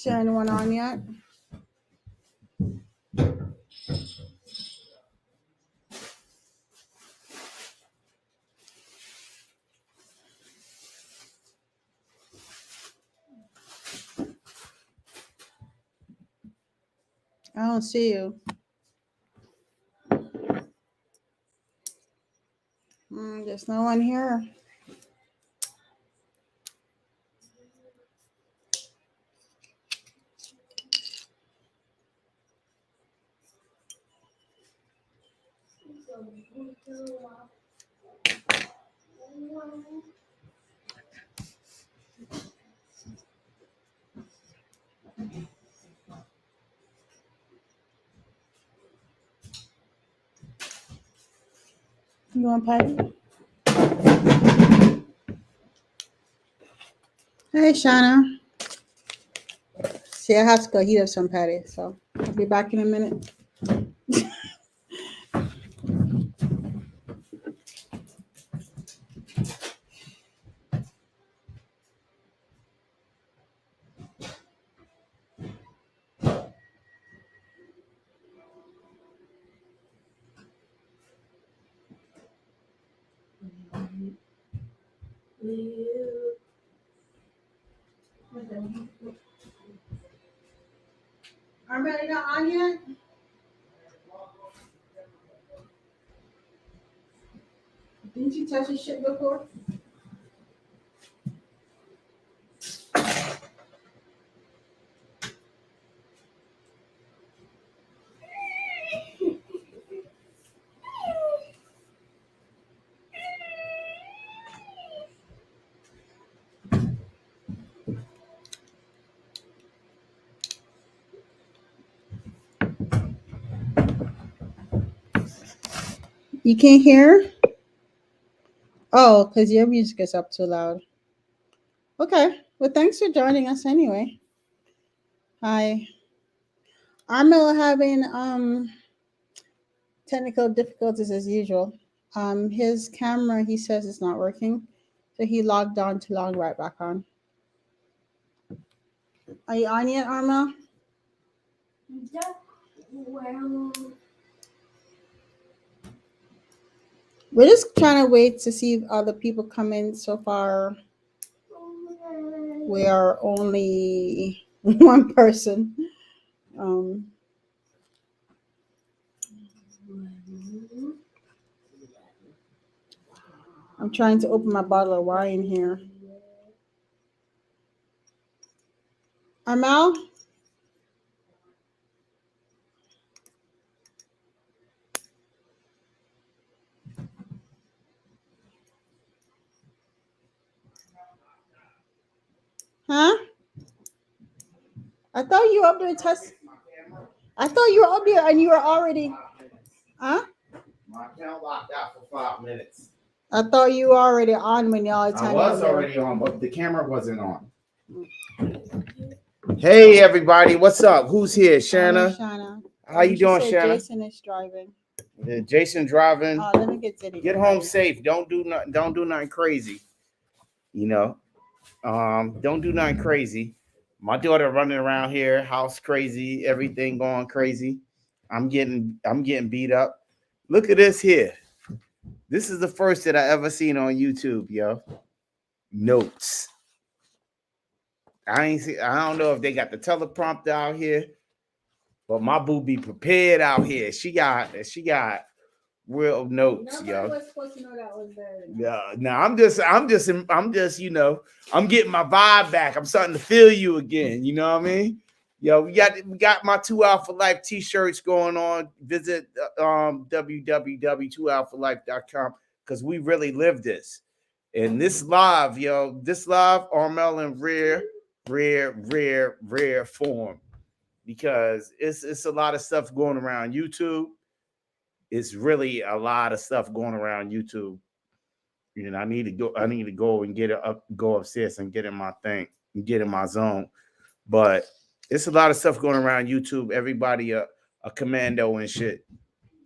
there anyone on yet? I don't see you. There's no one here. You want Patty? Hey, Shauna. See, I have to go heat up some patty, so I'll be back in a minute. I'm ready to on yet? Didn't you touch this shit before? You can't hear? Oh, because your music is up too loud. Okay. Well, thanks for joining us anyway. Hi. Armel having technical difficulties as usual. His camera, he says, is not working, so he logged on to log right back on. Are you on yet, Armel? We're just trying to wait to see if other people come in. So far, we are only one person. I'm trying to open my bottle of wine here. Armel? Huh? I thought you were up there test. I thought you were up there and you were already. Huh? My account locked out for 5 minutes. I thought you were already on when y'all I was already on, but the camera wasn't on. Hey everybody, what's up? Who's here? Shanna. Shanna. How you doing, Shanna? Jason is driving. Jason driving. Oh, let me get Zitty. Get home safe. Don't do nothing crazy. You know, don't do nothing crazy. My daughter running around here, house crazy, everything going crazy. I'm getting beat up. Look at this here. This is the first that I ever seen on YouTube, yo. Notes. I don't know if they got the teleprompter out here, but my boo be prepared out here. She got real notes, yo. Was supposed to know that was there. Yeah, now I'm just, you know, I'm getting my vibe back. I'm starting to feel you again. You know what I mean? Yo, we got my 2 Hour for Life t-shirts going on. Visit www.2hourforlife.com because we really live this. And this live, Armel in rare form, because it's a lot of stuff going around YouTube. It's really a lot of stuff going around YouTube. You know, I need to go and go upstairs and get in my thing and get in my zone. But it's a lot of stuff going around YouTube. Everybody a commando and shit.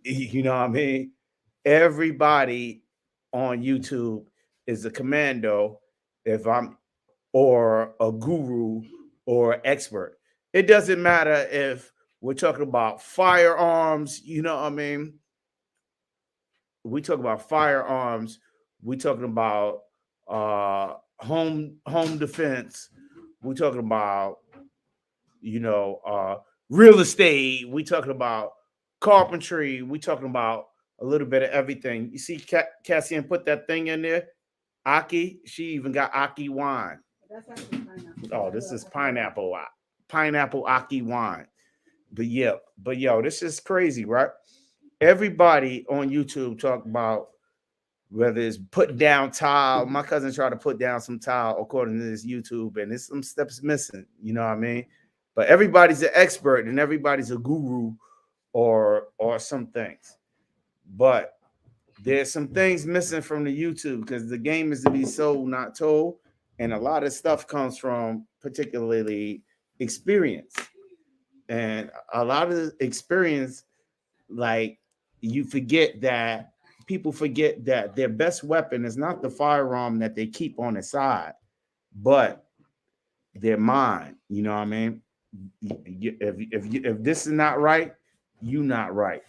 You know what I mean? Everybody on YouTube is a commando or a guru or expert. It doesn't matter if we're talking about firearms, you know what I mean? We talk about firearms, we talking about home defense, we talking about, you know, real estate, we talking about carpentry, we talking about a little bit of everything. You see Cassian put that thing in there? Aki, she even got Aki wine. That's actually pineapple. Oh, this is pineapple Aki wine. But yeah, but yo, this is crazy, right? Everybody on YouTube talk about whether it's putting down tile. My cousin tried to put down some tile according to this YouTube, and there's some steps missing. You know what I mean? But everybody's an expert and everybody's a guru or some things. But there's some things missing from the YouTube because the game is to be sold, not told, and a lot of stuff comes from particularly experience, and a lot of the experience, like, you forget that people forget that their best weapon is not the firearm that they keep on the side, but their mind. You know what I mean? If this is not right, you not right.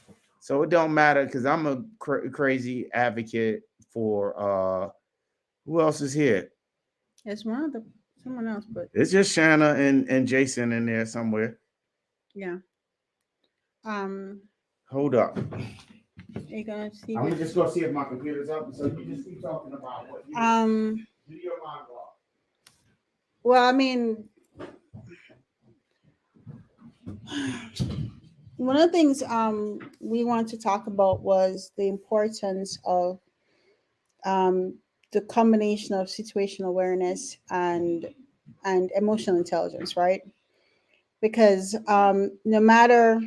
So it don't matter because I'm a crazy advocate for who else is here? It's one of the someone else, but It's just Shanna and Jason in there somewhere. yeah. Um, Hold up. are you gonna see I'm it? gonna just go see if my computer's up. So you just keep talking about what you do your monologue. Well, I mean, one of the things we want to talk about was the importance of um the combination of situational awareness and emotional intelligence, right? Because no matter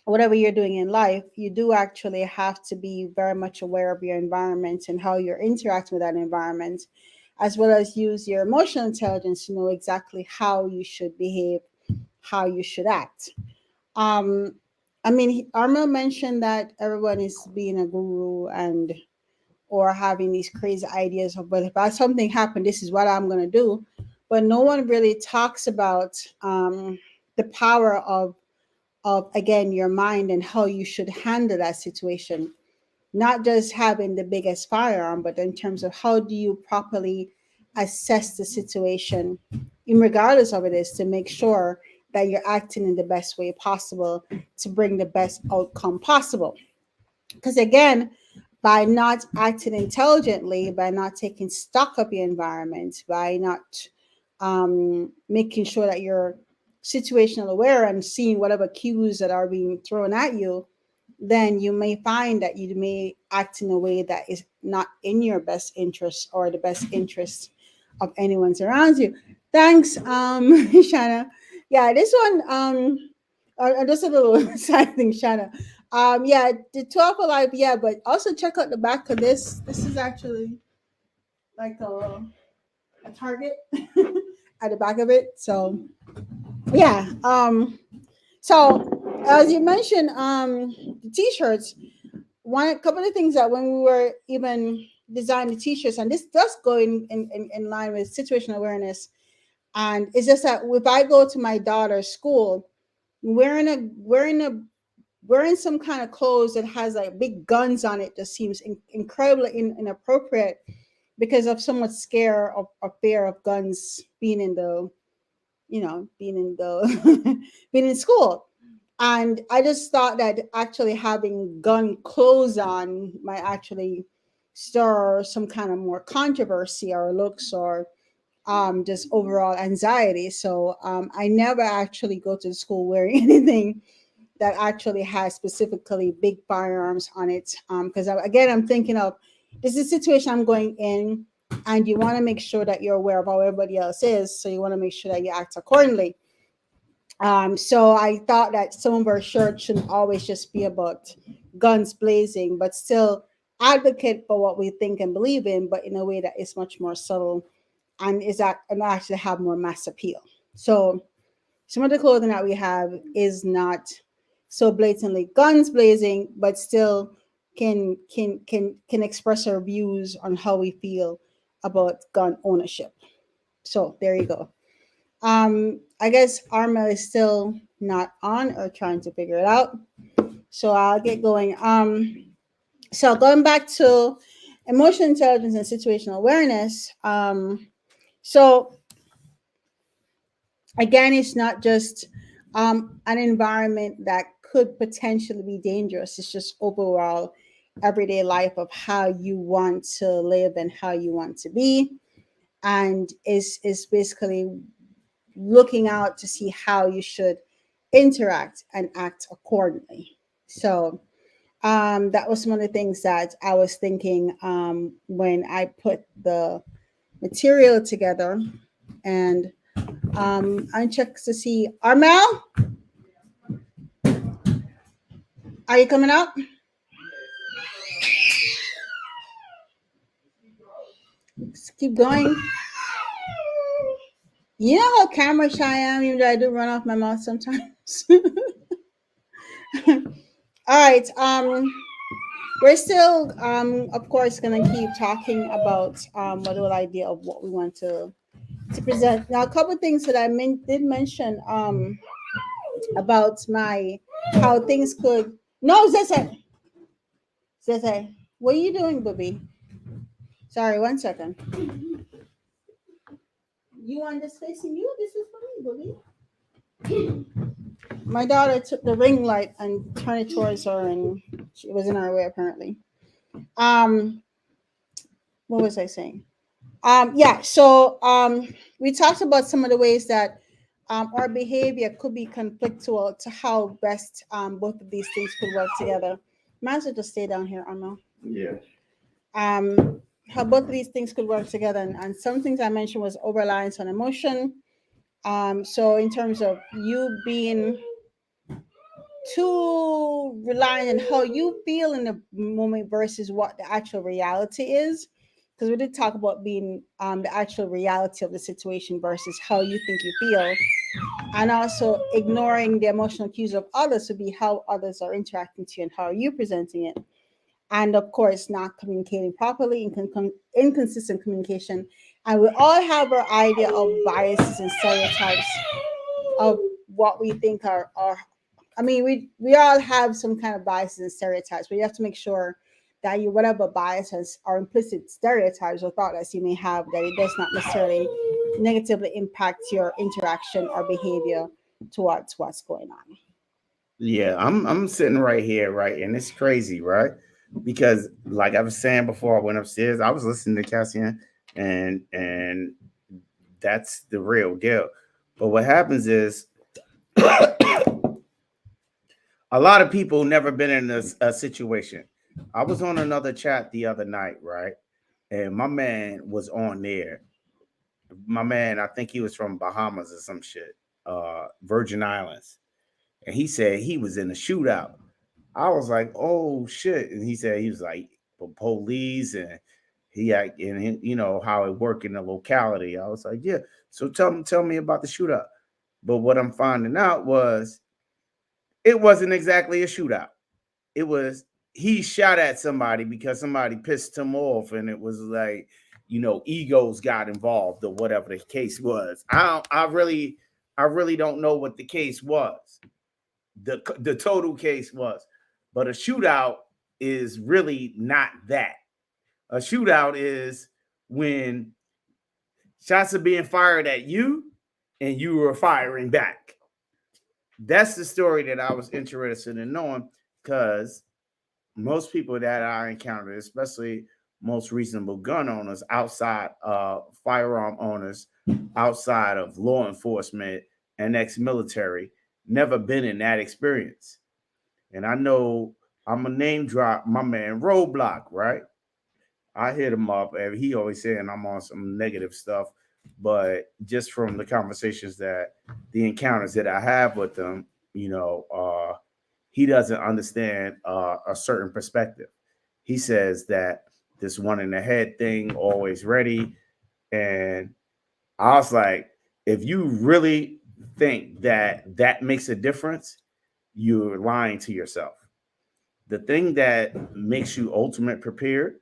whatever you're doing in life, you do actually have to be very much aware of your environment and how you're interacting with that environment, as well as use your emotional intelligence to know exactly how you should behave, how you should act. Um, I mean, Arma mentioned that everyone is being a guru and or having these crazy ideas of, but if something happened, this is what I'm going to do. But no one really talks about the power of again your mind and how you should handle that situation, not just having the biggest firearm, but in terms of how do you properly assess the situation in regardless of it is to make sure that you're acting in the best way possible to bring the best outcome possible. Because again, by not acting intelligently, by not taking stock of your environment, by not making sure that you're situational aware and seeing whatever cues that are being thrown at you, then you may find that you may act in a way that is not in your best interest or the best interest of anyone around you. Thanks, Shanna. Yeah, this one, just a little side thing, Shanna. Yeah, the 12 alive, yeah, but also check out the back of this. This is actually like a target at the back of it. So yeah, so as you mentioned, the t-shirts, one a couple of things that when we were even designing the t-shirts, and this does go in line with situational awareness, and it's just that if I go to my daughter's school wearing some kind of clothes that has like big guns on it just seems incredibly inappropriate because of so much scare or fear of guns being in the being in the being in school. And I just thought that actually having gun clothes on might actually stir some kind of more controversy or looks or just overall anxiety. So I never actually go to school wearing anything that actually has specifically big firearms on it. Because again, I'm thinking of this is a situation I'm going in, and you want to make sure that you're aware of how everybody else is. So you want to make sure that you act accordingly. So I thought that some of our shirts shouldn't always just be about guns blazing, but still advocate for what we think and believe in, but in a way that is much more subtle and is that and actually have more mass appeal. So some of the clothing that we have is not so blatantly guns blazing, but still can express our views on how we feel about gun ownership. So there you go. I guess Arma is still not on or trying to figure it out. So I'll get going. So going back to emotional intelligence and situational awareness. So again, it's not just an environment that could potentially be dangerous. It's just overall everyday life of how you want to live and how you want to be, and is basically looking out to see how you should interact and act accordingly. So that was some of the things that I was thinking when I put the material together. And I checked to see, Armel, are you coming up? Just keep going. You know how camera shy I am, even though I do run off my mouth sometimes. All right. We're still, of course, gonna keep talking about what the whole idea of what we want to present. Now, a couple of things that did mention about my how things could. No, Zese, Zese, what are you doing, booby? Sorry, 1 second. You want this facing you? This is for me, booby. My daughter took the ring light and turned it towards her, and she was in our way apparently. Um, what was I saying? Yeah. So we talked about some of the ways that our behavior could be conflictual to how best both of these things could work together. Might as well just stay down here, Arno. Yeah. How both of these things could work together, and some things I mentioned was over reliance on emotion. So in terms of you being too reliant on how you feel in the moment versus what the actual reality is, because we did talk about being the actual reality of the situation versus how you think you feel, and also ignoring the emotional cues of others to be how others are interacting to you and how you're presenting it, and of course not communicating properly, inconsistent communication. And we all have our idea of biases and stereotypes of what we think are I mean, we all have some kind of biases and stereotypes, but you have to make sure that you whatever biases or implicit stereotypes or thoughts you may have, that it does not necessarily negatively impact your interaction or behavior towards what's going on. Yeah, I'm sitting right here, right, and it's crazy, right? Because like I was saying before I went upstairs, I was listening to Cassian, and that's the real deal. But what happens is a lot of people never been in a situation. I was on another chat the other night, right? And my man was on there. My man, I think he was from Bahamas or some shit, Virgin Islands. And he said he was in a shootout. I was like, oh shit. And he said he was like police and you know how it worked in the locality. I was like, yeah. So tell me about the shootout. But what I'm finding out was it wasn't exactly a shootout. It was he shot at somebody because somebody pissed him off, and it was like, you know, egos got involved or whatever the case was. I really don't know what the case was. The total case was, but a shootout is really not that. A shootout is when shots are being fired at you and you were firing back. That's the story that I was interested in knowing, because most people that I encountered, especially most reasonable gun owners outside firearm owners, outside of law enforcement and ex-military, never been in that experience. And I know I'm a name drop my man Roadblock, right? I hit him up, and he always saying I'm on some negative stuff, but just from the conversations that the encounters that I have with him, you know, he doesn't understand a certain perspective. He says that this one in the head thing, always ready, and I was like, if you really think that that makes a difference, you're lying to yourself. The thing that makes you ultimate prepared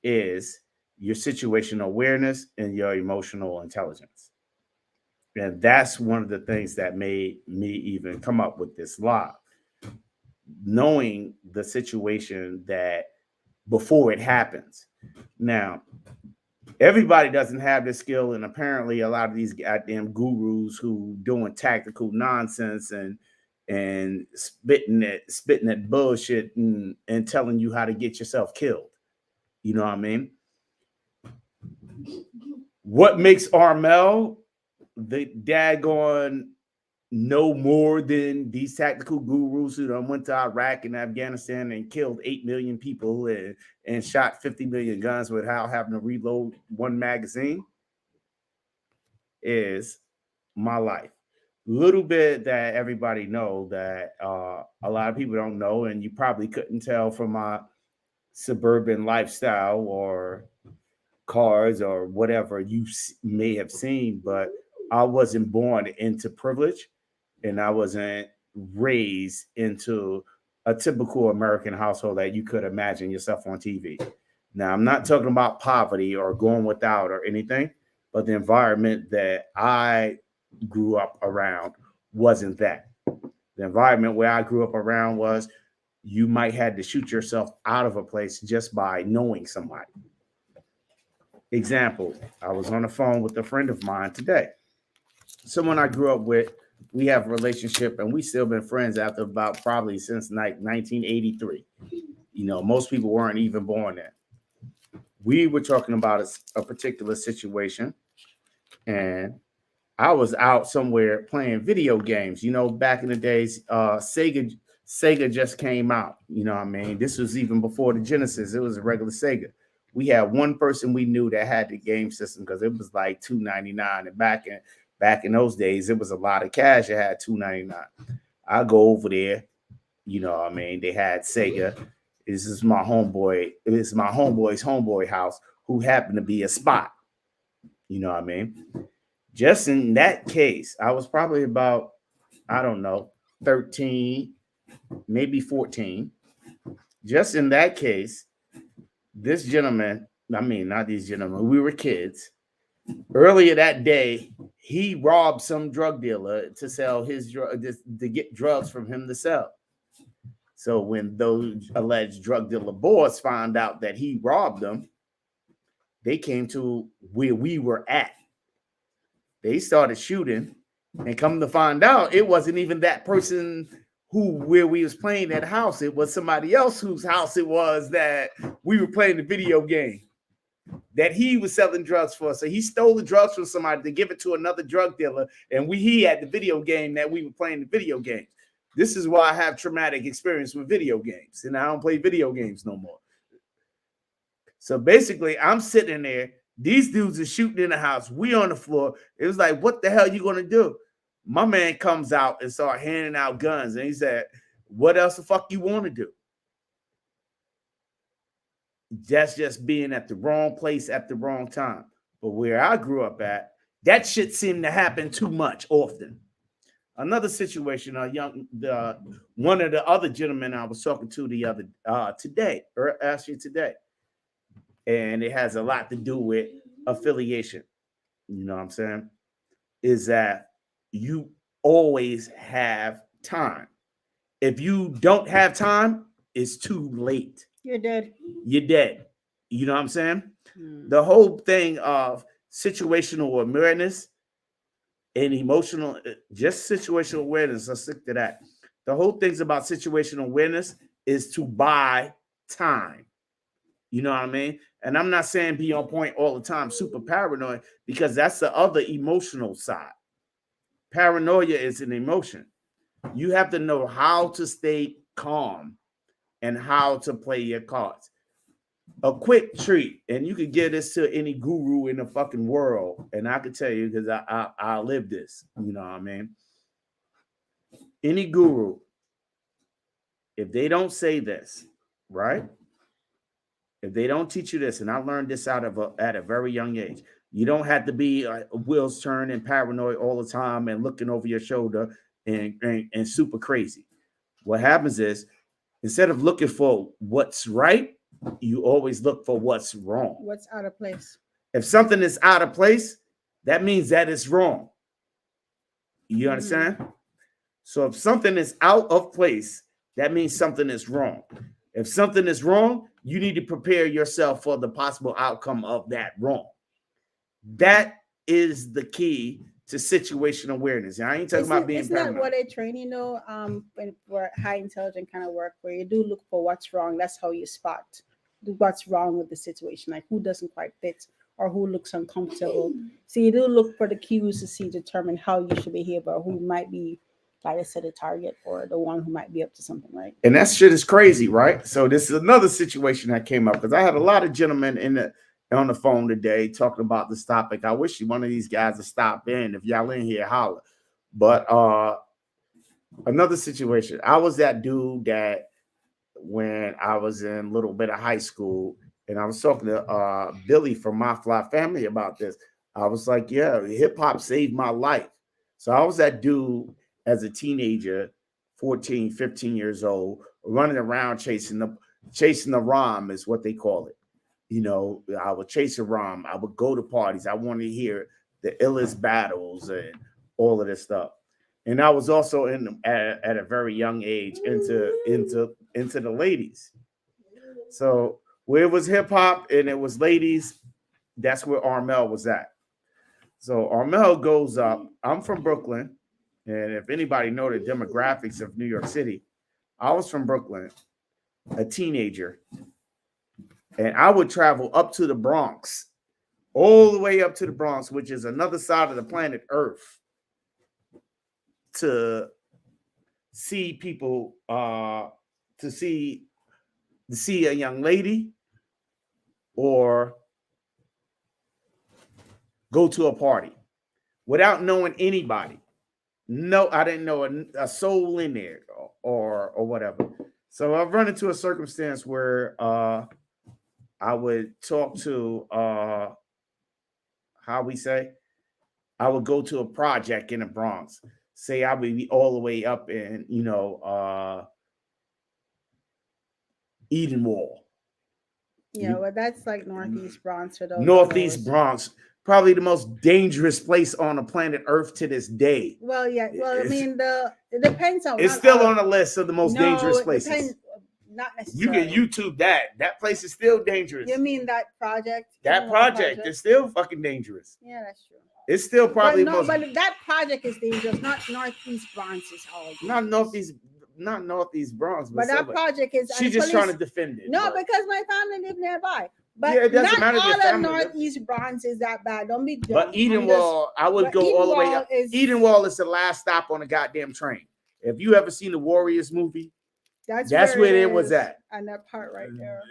is your situational awareness and your emotional intelligence. And that's one of the things that made me even come up with this lie, knowing the situation that before it happens. Now, everybody doesn't have this skill, and apparently a lot of these goddamn gurus who doing tactical nonsense and spitting that bullshit and telling you how to get yourself killed. You know what I mean? What makes Armel the daggone no more than these tactical gurus who done went to Iraq and Afghanistan and killed 8 million people and shot 50 million guns without having to reload one magazine is my life. Little bit that everybody know that a lot of people don't know, and you probably couldn't tell from my suburban lifestyle or cars or whatever you may have seen, but I wasn't born into privilege and I wasn't raised into a typical American household that you could imagine yourself on TV. Now, I'm not talking about poverty or going without or anything, but the environment that I grew up around wasn't that. The environment where I grew up around was you might had to shoot yourself out of a place just by knowing somebody. Example, I was on the phone with a friend of mine today. Someone I grew up with, we have a relationship and we still been friends after about probably since like 1983. You know, most people weren't even born then. We were talking about a particular situation, and I was out somewhere playing video games. You know, back in the days, Sega just came out. You know what I mean? This was even before the Genesis. It was a regular Sega. We had one person we knew that had the game system because it was like $2.99, and back in those days, it was a lot of cash. It had $2.99. I go over there. You know what I mean? They had Sega. This is my homeboy. This is my homeboy's homeboy house, who happened to be a spot. You know what I mean? Just in that case, I was probably about, I don't know, 13, maybe 14. Just in that case, this gentleman, I mean, not these gentlemen, we were kids. Earlier that day, he robbed some drug dealer to sell his drug, to get drugs from him to sell. So when those alleged drug dealer boys found out that he robbed them, they came to where we were at. They started shooting, and come to find out, it wasn't even that person where we was playing that house. It was somebody else whose house it was that we were playing the video game that he was selling drugs for. So he stole the drugs from somebody to give it to another drug dealer, and he had the video game that we were playing the video games. This is why I have traumatic experience with video games, and I don't play video games no more. So basically, I'm sitting there. These dudes are shooting in the house. We on the floor. It was like, what the hell you gonna do? My man comes out and start handing out guns, and he said, "What else the fuck you want to do?" That's just being at the wrong place at the wrong time. But where I grew up at, that shit seemed to happen too much often. Another situation, one of the other gentlemen I was talking to the other today, or actually today, and it has a lot to do with affiliation. You know what I'm saying? Is that you always have time. If you don't have time, it's too late. You're dead. You're dead. You know what I'm saying? The whole thing of situational awareness and emotional, just situational awareness, let's stick to that. The whole thing's about situational awareness is to buy time. You know what I mean? And I'm not saying be on point all the time, super paranoid, because that's the other emotional side. Paranoia is an emotion. You have to know how to stay calm and how to play your cards. A quick treat, and you could give this to any guru in the fucking world, and I could tell you because I live this. You know what I mean? Any guru, if they don't say this, right? If they don't teach you this, and I learned this at a very young age, you don't have to be wheels turning and paranoid all the time and looking over your shoulder and super crazy. What happens is, instead of looking for what's right, you always look for what's wrong. What's out of place? If something is out of place, that means that it's wrong. You understand? So if something is out of place, that means something is wrong. If something is wrong, you need to prepare yourself for the possible outcome of that wrong. That is the key to situational awareness. And I ain't talking about being It's not paranoid. what they train, for high intelligent kind of work where you do look for what's wrong. That's how you spot what's wrong with the situation, like who doesn't quite fit or who looks uncomfortable. So you do look for the cues to see, determine how you should behave or who might be, like I said, a target or the one who might be up to something, right? And that shit is crazy, right? So this is another situation that came up because I had a lot of gentlemen on the phone today talking about this topic. I wish one of these guys would stop in. If y'all in here, holler. But another situation. I was that dude that when I was in a little bit of high school, and I was talking to Billy from My Fly Family about this. I was like, yeah, hip hop saved my life. So I was that dude as a teenager, 14, 15 years old, running around chasing the ROM is what they call it. You know, I would chase a ROM. I would go to parties. I wanted to hear the illest battles and all of this stuff. And I was also at a very young age into the ladies. So where it was hip hop and it was ladies, that's where Armel was at. So Armel goes up. I'm from Brooklyn, and if anybody know the demographics of New York City, I was from Brooklyn, a teenager, and I would travel up to the Bronx, all the way up to the Bronx, which is another side of the planet Earth, to see people, to see a young lady or go to a party without knowing anybody. No, I didn't know a soul in there or whatever. So I've run into a circumstance where I would talk to how we say, I would go to a project in the Bronx. Say I would be all the way up in, Eden Wall. Yeah, well, that's like Northeast Bronx for those. Northeast Bronx, probably the most dangerous place on the planet Earth to this day. Well, yeah. Well, I mean, it depends on. It's still on the list of the most dangerous places. Depends, not You necessarily. can YouTube that. That place is still dangerous. You mean that project? That project is still fucking dangerous. Yeah, that's true. It's still probably but that project is dangerous. Not Northeast Bronx is all. Not Northeast Bronx. But that project is. She's just trying to defend it. No, because my family live nearby. But yeah, it doesn't not matter all of Northeast Bronx is that bad. Don't be dumb. But Edenwall, I would go all the way up. Edenwall is the last stop on the goddamn train. If you ever seen the Warriors movie, that's where it was at. And that part right there.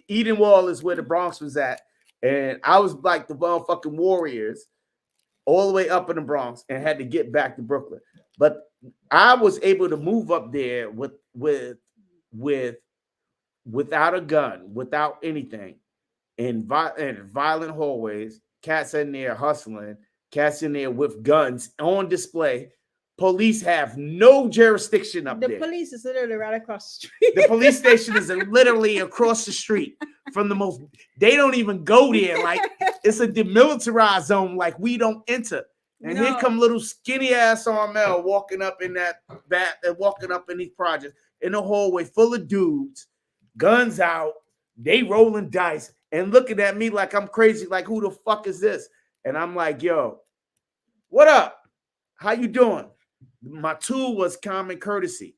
Edenwall is where the Bronx was at. And I was like the motherfucking Warriors all the way up in the Bronx and had to get back to Brooklyn. But I was able to move up there without a gun, without anything, in violent hallways, cats in there hustling, cats in there with guns on display. Police have no jurisdiction up there. The police is literally right across the street. The police station is literally across the street from the most. They don't even go there. Like it's a demilitarized zone. Like we don't enter. And here come little skinny ass Armel walking up in walking up in these projects in a hallway full of dudes, guns out, they rolling dice and looking at me like I'm crazy. Like who the fuck is this? And I'm like, yo, what up? How you doing? My tool was common courtesy.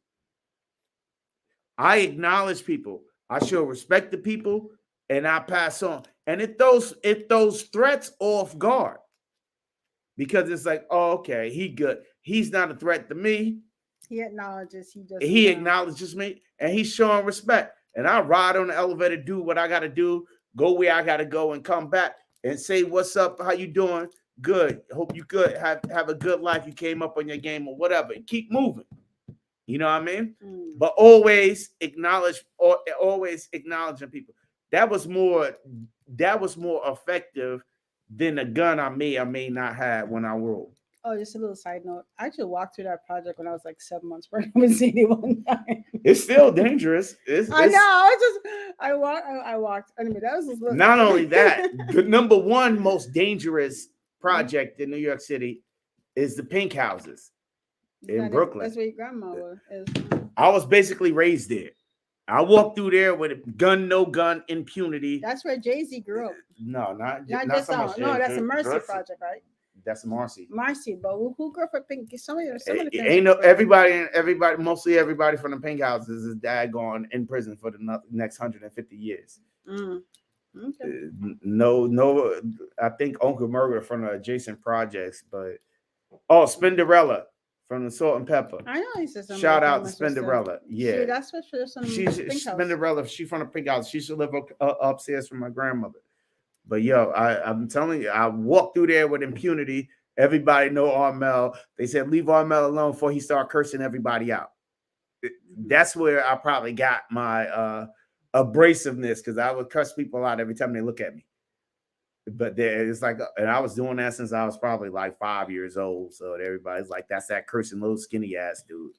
I acknowledge people. I show respect to people, and I pass on. And it throws threats off guard because it's like, oh, okay, he good. He's not a threat to me. He acknowledges. He acknowledges me, and he's showing respect. And I ride on the elevator, do what I got to do, go where I got to go, and come back and say, "What's up? How you doing? Good. Hope you good. Have a good life. You came up on your game or whatever. And keep moving." You know what I mean? But always acknowledging people. That was more effective than a gun I may or may not have when I rolled. Oh, just a little side note. I actually walked through that project when I was like 7 months pregnant with CD1 time. It's still dangerous. I know. I walked. Anyway, that was just not only that. The number one most dangerous project in New York City is the pink houses in Got it. Brooklyn. That's where your grandma is. I was basically raised there. I walked through there with a gun, no gun, impunity. That's where Jay-Z grew up. No, Not not just so much. no, that's a Mercy project, right? That's Marcy. Marcy, but who grew up at Pink? Some of the parents Ain't no grew up at Pink. everybody, mostly everybody from the pink houses is daggone in prison for the next 150 years. Okay. No, I think Uncle Murder from the adjacent projects, but Spinderella from the Salt and Pepper. I know he says Shout out to Spinderella. Yeah, see, that's what she's Spinderella. She's from the pink house. She used to live upstairs from my grandmother. But yo, I'm telling you, I walked through there with impunity. Everybody know Armel. They said leave Armel alone before he start cursing everybody out. That's where I probably got my abrasiveness, because I would curse people out every time they look at me. But it's like, and I was doing that since I was probably like 5 years old. So everybody's like, that's that cursing little skinny ass dude.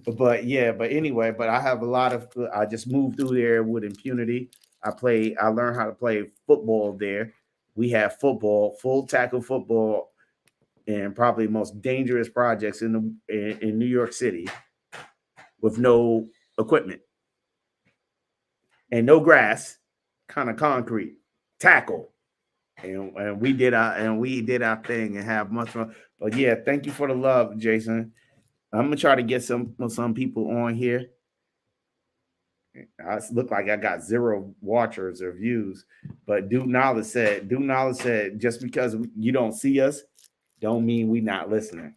But anyway, but I have a lot of, I just moved through there with impunity. I learned how to play football there. We have football, full tackle football, and probably the most dangerous projects in New York City, with no equipment and no grass, kind of concrete tackle. And we did our thing and have much fun. But yeah, thank you for the love, Jason. I'm gonna try to get some people on here. I look like I got 0 watchers or views, but Duke Knowledge said, just because you don't see us, don't mean we not listening.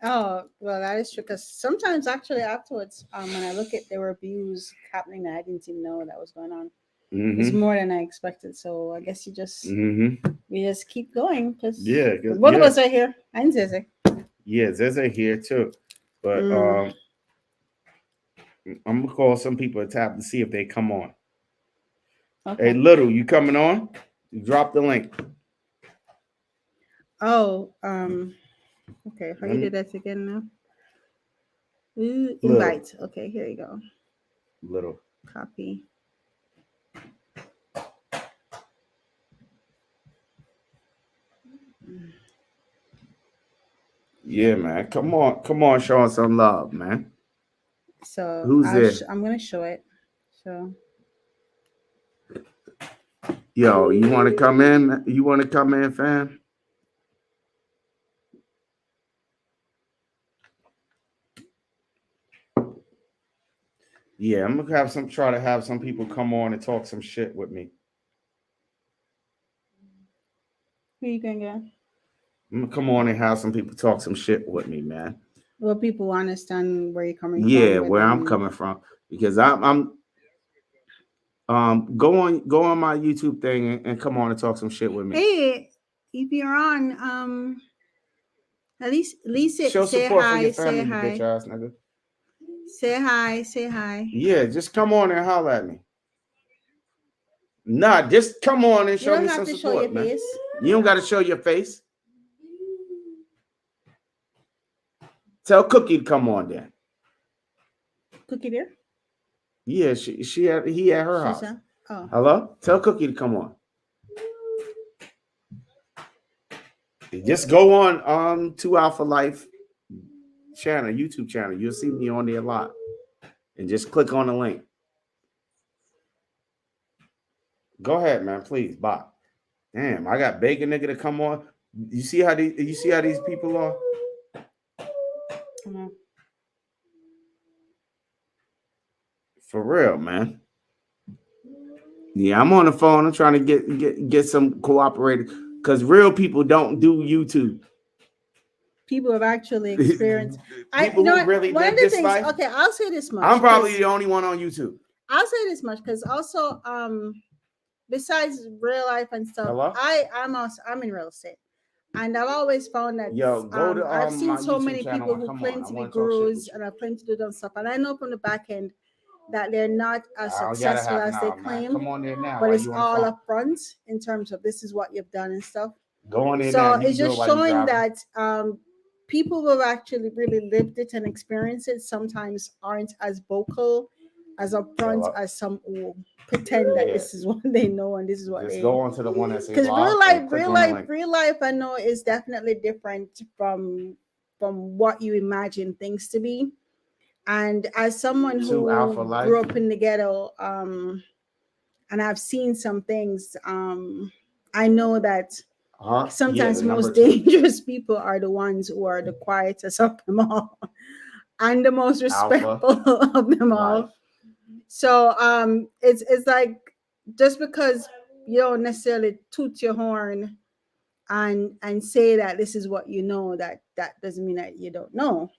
Oh, well, that is true. Because sometimes, actually, afterwards, when I look at there were views happening that I didn't even know that was going on. Mm-hmm. It's more than I expected. So I guess we just keep going, because both of us are here, and Zeze. Yeah, Zeze here too, but I'm gonna call some people a tap to see if they come on. Okay. Hey, Little, you coming on? Drop the link. Oh, okay. How you do that again now? Invite. Okay, here you go. Little. Copy. Yeah, man. Come on, showing some love, man. So who's there? I'm gonna show it. So, yo, you want to come in? You want to come in, fam? Yeah, I'm gonna try to have some people come on and talk some shit with me. Who you gonna get? I'm gonna come on and have some people talk some shit with me, man. Well, people understand where you're coming from. Yeah, where I'm coming from, because I'm go on my YouTube thing and come on and talk some shit with me. Hey, if you're on, at least show say support hi, for your family, say hi. You bitch ass nigga. Say hi. Yeah, just come on and holler at me. Nah, just come on and show me some support, show your man. Face. You don't got to show your face. Tell Cookie to come on then. Cookie there? Yeah, he at her house. Oh. Hello? Tell Cookie to come on. Just go on 2 Alpha Life channel, YouTube channel. You'll see me on there a lot. And just click on the link. Go ahead, man. Please, bye. Damn, I got Bacon nigga to come on. You see how these people are? Mm-hmm. For real, man. Yeah, I'm on the phone. I'm trying to get some cooperators, because real people don't do YouTube. People have actually experienced. Really one of the things. Life, okay, I'll say this much. I'm probably the only one on YouTube. I'll say this much, because also, besides real life and stuff, hello? I'm in real estate, and I've always found that I've seen so many people who claim to be gurus and have claimed to do stuff, and I know from the back end that they're not as successful as they claim. Come on there now, but it's all up front in terms of this is what you've done and stuff. Go on there so now. It's just showing that people who have actually really lived it and experienced it sometimes aren't as vocal as upfront as some who pretend that this is what they know and this is what Just they go on to the one that says because live. real life I know is definitely different from what you imagine things to be. And as someone who grew up in the ghetto, and I've seen some things, I know that sometimes most dangerous people are the ones who are the quietest of them all and the most respectful of them all. So it's like just because you don't necessarily toot your horn and say that this is what you know, that doesn't mean that you don't know.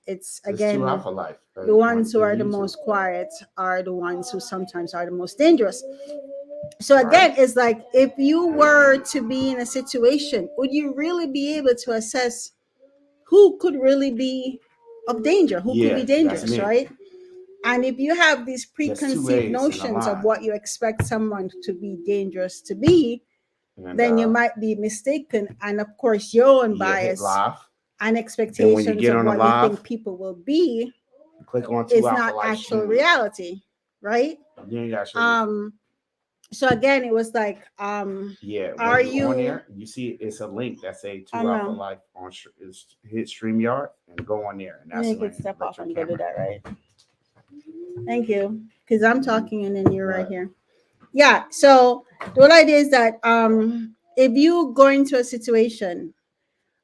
It's again the ones who are the most quiet are the ones who sometimes are the most dangerous. So again, it's like if you were to be in a situation, would you really be able to assess who could really be of danger, who could be dangerous, right? And if you have these preconceived notions of what you expect someone to be dangerous to be, then you might be mistaken. And of course, your own bias and expectations of what you think people will be is not actual reality, right? So again, it was like, are you on there? You see, it's a link that say 2 Alpha Life on hit StreamYard and go on there. And that's you can step off and go do that, right? Thank you, because I'm talking and then you're right here. Yeah. So the whole idea is that if you go into a situation,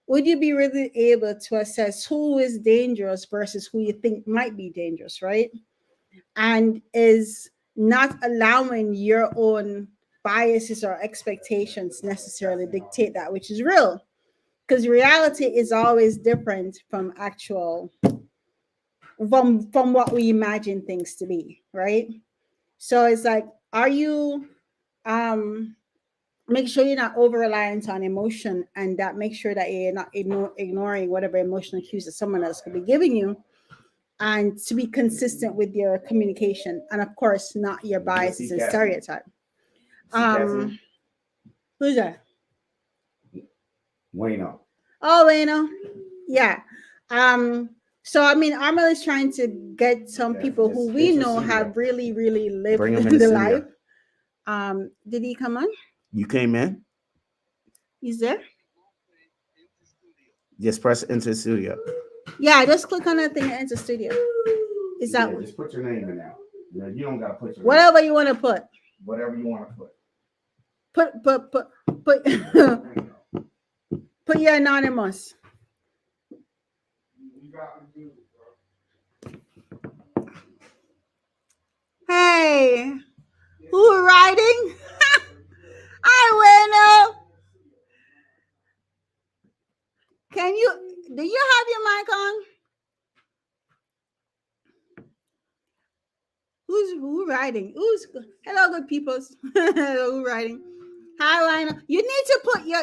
would you be really able to assess who is dangerous versus who you think might be dangerous, right? And is not allowing your own biases or expectations necessarily dictate that which is real, because reality is always different from actual from what we imagine things to be, right? So it's like, are you make sure you're not over reliant on emotion, and that make sure that you're not ignoring whatever emotional cues that someone else could be giving you, and to be consistent with your communication, and of course not your biases and stereotype. Who's that? Wayno. Oh, Wayno. Yeah. So I mean, Armel is trying to get some people who we know have really, really lived the life. Did he come on? You came in? He's there? Just press enter studio. Yeah, just click on that thing and enter studio. Is that one? Just put your name in there. You don't gotta put your whatever name. You want to put. Whatever you want to put. Put your anonymous. Hey, who riding? Hi, Wayno. Do you have your mic on? Who riding? Hello, good peoples. Hello, who riding? Hi, Wayno. You need to put your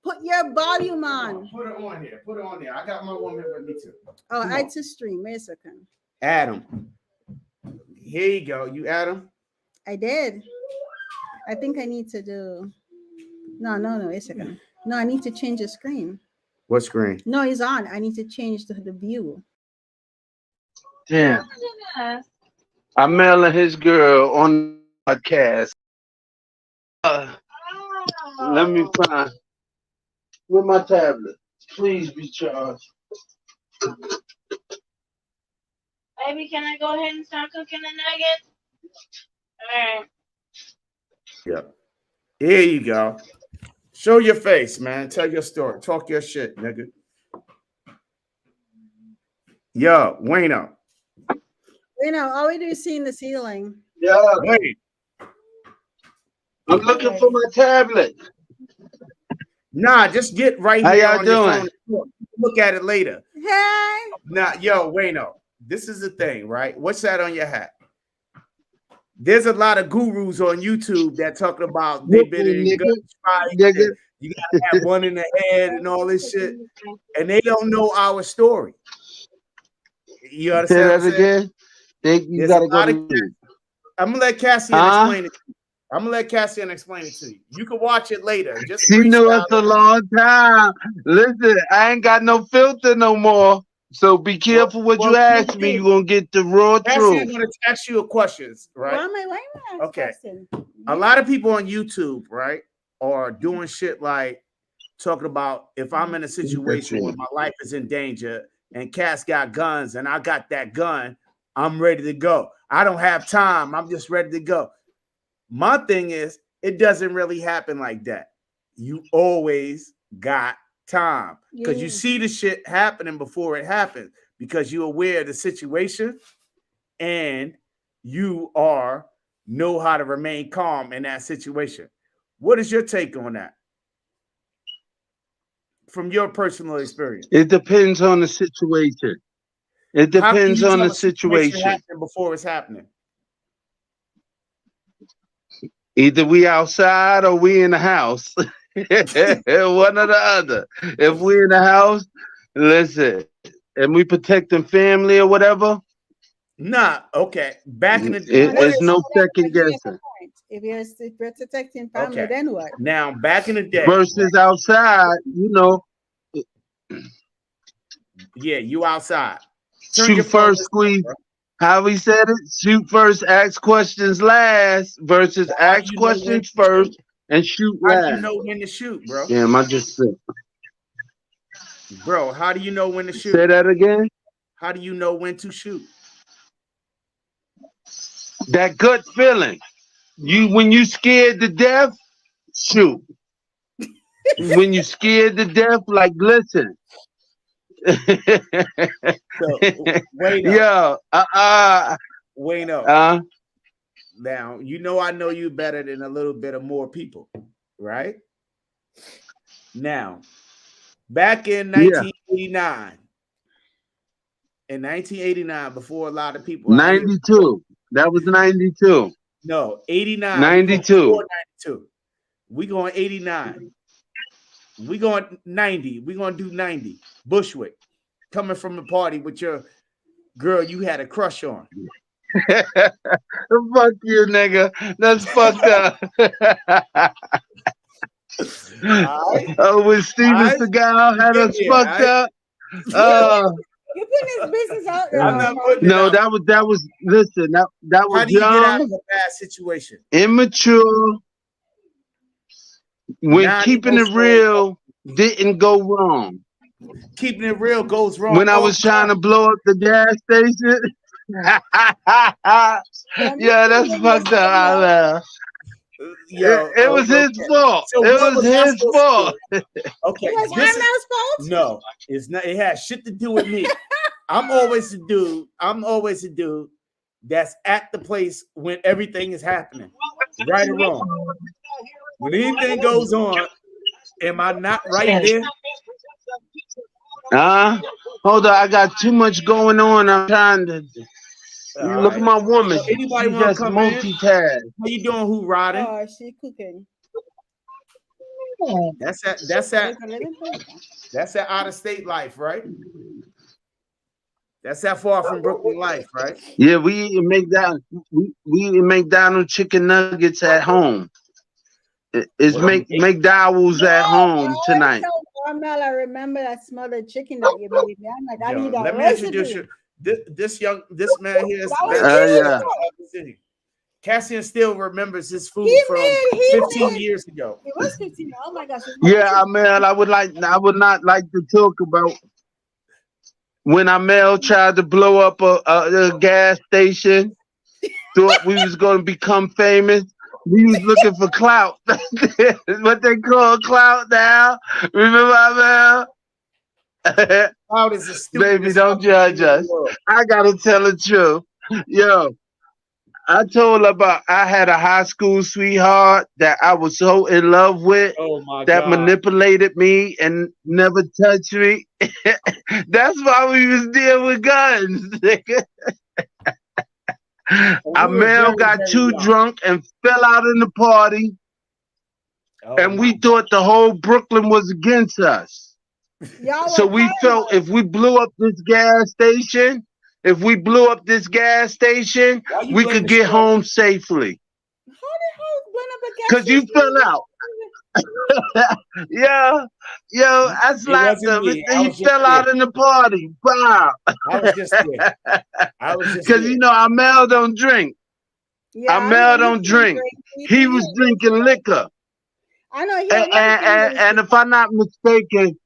put your volume on. Put it on here. Put it on there. I got my woman with me too. Oh, I to stream. Wait a second. Adam. Here you go. You Adam? I did. I think I need to do. No. Wait a second. No, I need to change the screen. What screen? No, it's on. I need to change the view. Damn. I'm mailing his girl on the podcast. Let me find with my tablet. Please be charged. Baby, can I go ahead and start cooking the nuggets? All right. Yep. Here you go. Show your face, man. Tell your story. Talk your shit, nigga. Yo, Wayno. All we do is see in the ceiling. Yeah. Wait. I'm looking for my tablet. Nah, just get right here. How y'all doing? Look at it later. Hey. Now, yo, Wayno, this is the thing, right? What's that on your hat? There's a lot of gurus on YouTube that talk about they've been in gunfights. You gotta have one in the head and all this shit, and they don't know our story. You understand? Say that again. You gotta go to I'm gonna let Cassian explain it. I'm gonna let Cassian explain it to you. You can watch it later. Just she knew us a long time. Listen, I ain't got no filter no more. So be careful what you Well, ask me. You're gonna get the raw Actually, I'm truth. going to ask you a question, right? Why am I asking Okay. question? A lot of people on YouTube, right, are doing shit like talking about if I'm in a situation where my life is in danger and Cass got guns and I got that gun, I'm ready to go. I don't have time. I'm just ready to go. My thing is, it doesn't really happen like that. You always got time because you see the shit happening before it happens because you're aware of the situation and you know how to remain calm in that situation. What is your take on that from your personal experience? It depends on the situation. It How can depends you on tell the a situation situation. happening before it's happening? Either we outside or we in the house. One or the other. If we in the house, listen, and we protecting family or whatever, Nah, okay. Back in the it's no second guessing. If you're protecting family, okay. then what? Now, back in the day, Versus outside, yeah, you outside. Turn shoot your phone first, this way, squeeze. bro. How we said it? Shoot first, ask questions last. Versus How do ask you know when questions to first shoot? and shoot How do you last. know when to shoot, bro? Damn, I just said. Bro, how do you know when to Say shoot? that again. How do you know when to shoot? That gut feeling. When you scared to death, shoot. When you scared to death, like listen. So wait up. Yo, Wait up. Now, I know you better than a little bit of more people, right? Now, back in yeah. 1989, before a lot of people out here, 92. That was 92. no, 89, we going 92. before 92. We going 89. We going 90. We going to do 90. Bushwick, coming from a party with your girl you had a crush on. Fuck you, nigga. That's fucked up. Right. Oh, when Steven Seagal had us fucked up. You're putting his business out there. I'm not putting it No, out. that was listen, that was How do you get out young, of a bad situation? immature, when keeping it real didn't go wrong. Keeping it real goes wrong. When I was trying to blow up the gas station. Yeah, that's fucked up. Man. Yo, it was his fault. So it what was I his supposed fault. to do? Okay, It was Armel's fault? No, it's not. It has shit to do with me. I'm always a dude that's at the place when everything is happening, right or wrong. When anything goes on, am I not right there? Hold on, I got too much going on. I'm trying to look at my woman. So anybody She want to just come in? multitask. How you doing? Who riding? Oh, she cooking. That's that out of state life, right? That's that far from Brooklyn life, right? Yeah, we eat McDonald's. We eat McDonald's chicken nuggets at home. It's McDowell's at home tonight. Armel, I remember that smell of chicken that you made me. I'm like, I need that. Let me introduce you. This man here is yeah. Cassian still remembers his food from 15 years ago. It was 15. Oh my gosh. Yeah, man, I would not like to talk about when Amel tried to blow up a gas station. Thought we was gonna become famous. We was looking for clout. What they call clout now. Remember Amel? Clout is a stupid. Baby, don't judge us. I gotta tell the truth. Yo, I told her about I had a high school sweetheart that I was so in love with that manipulated me and never touched me. That's why we was dealing with guns. Amel got too drunk and fell out in the party. And we thought the whole Brooklyn was against us. So we felt if we blew up this gas station, we could get home safely. How the hell blown up a gas Because you fell out. Yeah, yo, I It slapped wasn't him. me. I He was just fell there. out in the party. Wow. I was just there. I was just Because there. you know, Amel don't drink. Yeah, I know Amel he don't can't drink. drink. He was drinking liquor. I know he And, ain't and, and, drinking. and if I'm not mistaken,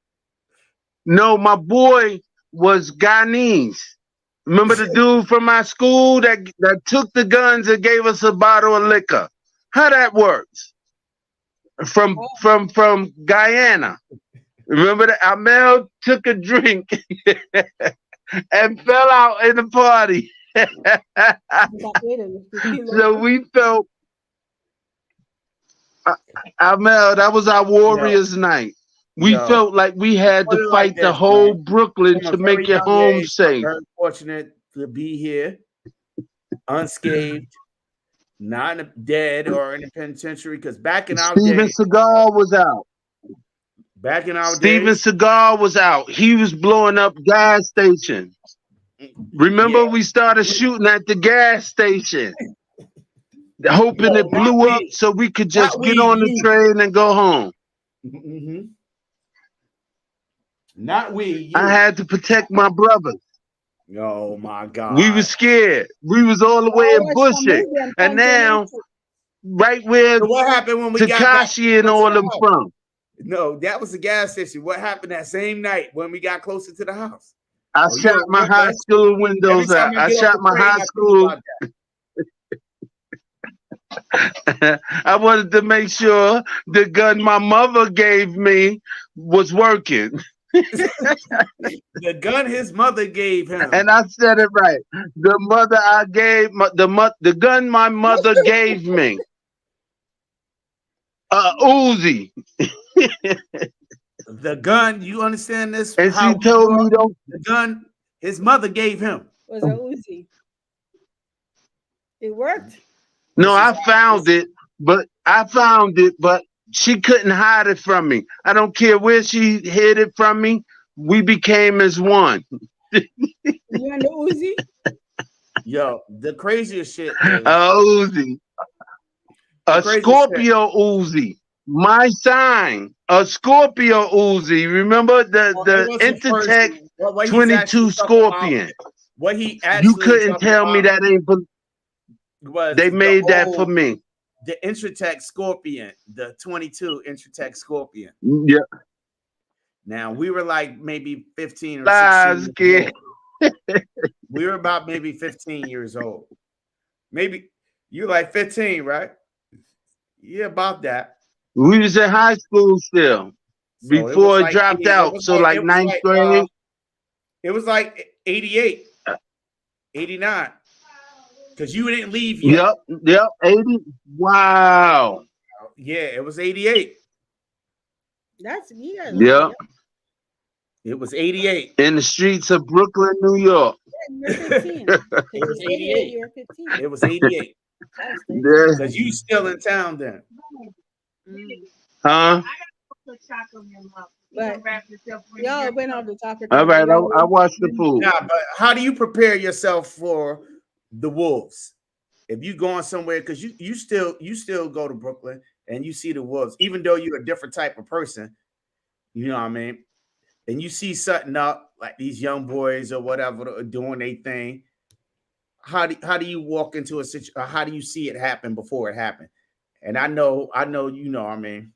no, my boy was Ghanese. Remember the dude from my school that took the guns and gave us a bottle of liquor? How that works? From Guyana. Remember that Amel took a drink and fell out in the party. So we felt Amel, that was our Yo, Warriors night. We yo, felt like we had to put it like fight the this, man. whole Brooklyn From a to make very it young home age, I'm safe. very fortunate to be here, unscathed, not dead or in the penitentiary. Because back in our Steven day, Seagal was out. back in our Steven days, Seagal was out. He was blowing up gas stations. yeah, Remember, we started shooting at the gas station, hoping no, it not blew up we, so we could just not we, get on the you, train and go home. mm-hmm. Not we, I you. had to protect my brothers. Oh my We God. was scared. We was all the way in Bushwick. And now, right where So what happened when we got back Takashi and close to all the them house? from. No, that was the gas station. What happened that same night when we got closer to the house? I Oh, you shot don't my remember high that? school Every windows time out. I I get off shot the my train, high I think school. about I wanted to make sure the gun my mother gave me was working. that. The gun his mother gave him. And I said it right. The mother I gave, the gun my mother gave me, Uzi. The gun, you understand this? And How she we told grew me up? don't. The gun his mother gave him. Was a Uzi. It worked. No, This is I found it, but she couldn't hide it from me. I don't care where she hid it from me. We became as one. You and the Uzi? Yo, the craziest shit A is Uzi, the a craziest shit. Scorpio Uzi. My sign, a Scorpio Uzi. Remember Well, it the wasn't first. Intertech What he's 22 actually talking about, Scorpion. what he You actually couldn't talking tell me about that ain't. was They the made that for old, me. the Intratec Scorpion, the 22 Intratec Scorpion. Yeah, Now we were like maybe 15 or 16 lies, years kid. old. We were about maybe 15 years old. Maybe you're like 15, right? Yeah, about that. We was in high school still So it was before it like dropped out. So like ninth grade. it was like 88, 89. Because you didn't leave Yep, yet. 80. Wow. Yeah, it was 88. That's yeah. Yep. It was 88. In the streets of Brooklyn, New York. You're 15. It was 88. You're 15. It was 88. Yeah. Because you still in town then. Huh? But y'all went off the topic. All right, I watched the food. Nah, but how do you prepare yourself for the wolves? If you going somewhere, because you still go to Brooklyn and you see the wolves, even though you're a different type of person, you know what I mean? And you see something up like these young boys or whatever doing their thing. How do you walk into a situation? How do you see it happen before it happened? And I know, you know, I mean.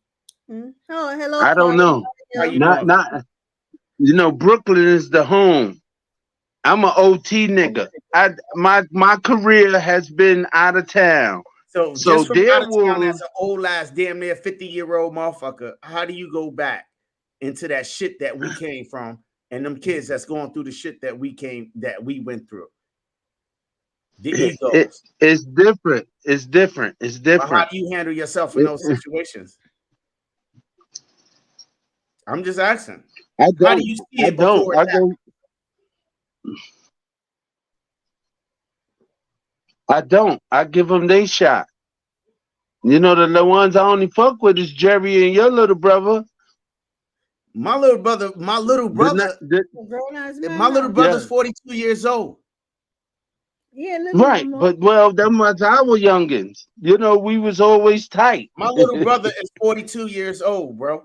Oh, hello. I don't know. How you Not, you know, Brooklyn is the home. I'm an OT nigga. My career has been out of town. So just from out of town as an old ass, damn near 50-year-old motherfucker, how do you go back into that shit that we came from and them kids that's going through the shit that we went through? The egos. It's different. It's different. It's different. But how do you handle yourself in those situations? I'm just asking. How do you see it before it happens? I don't. I give them their shot. You know, the ones I only fuck with is Jerry and your little brother. My little brother's 42 years old. Yeah, little Right, more. but well, them was our youngins. You know, we was always tight. My little brother is 42 years old, bro.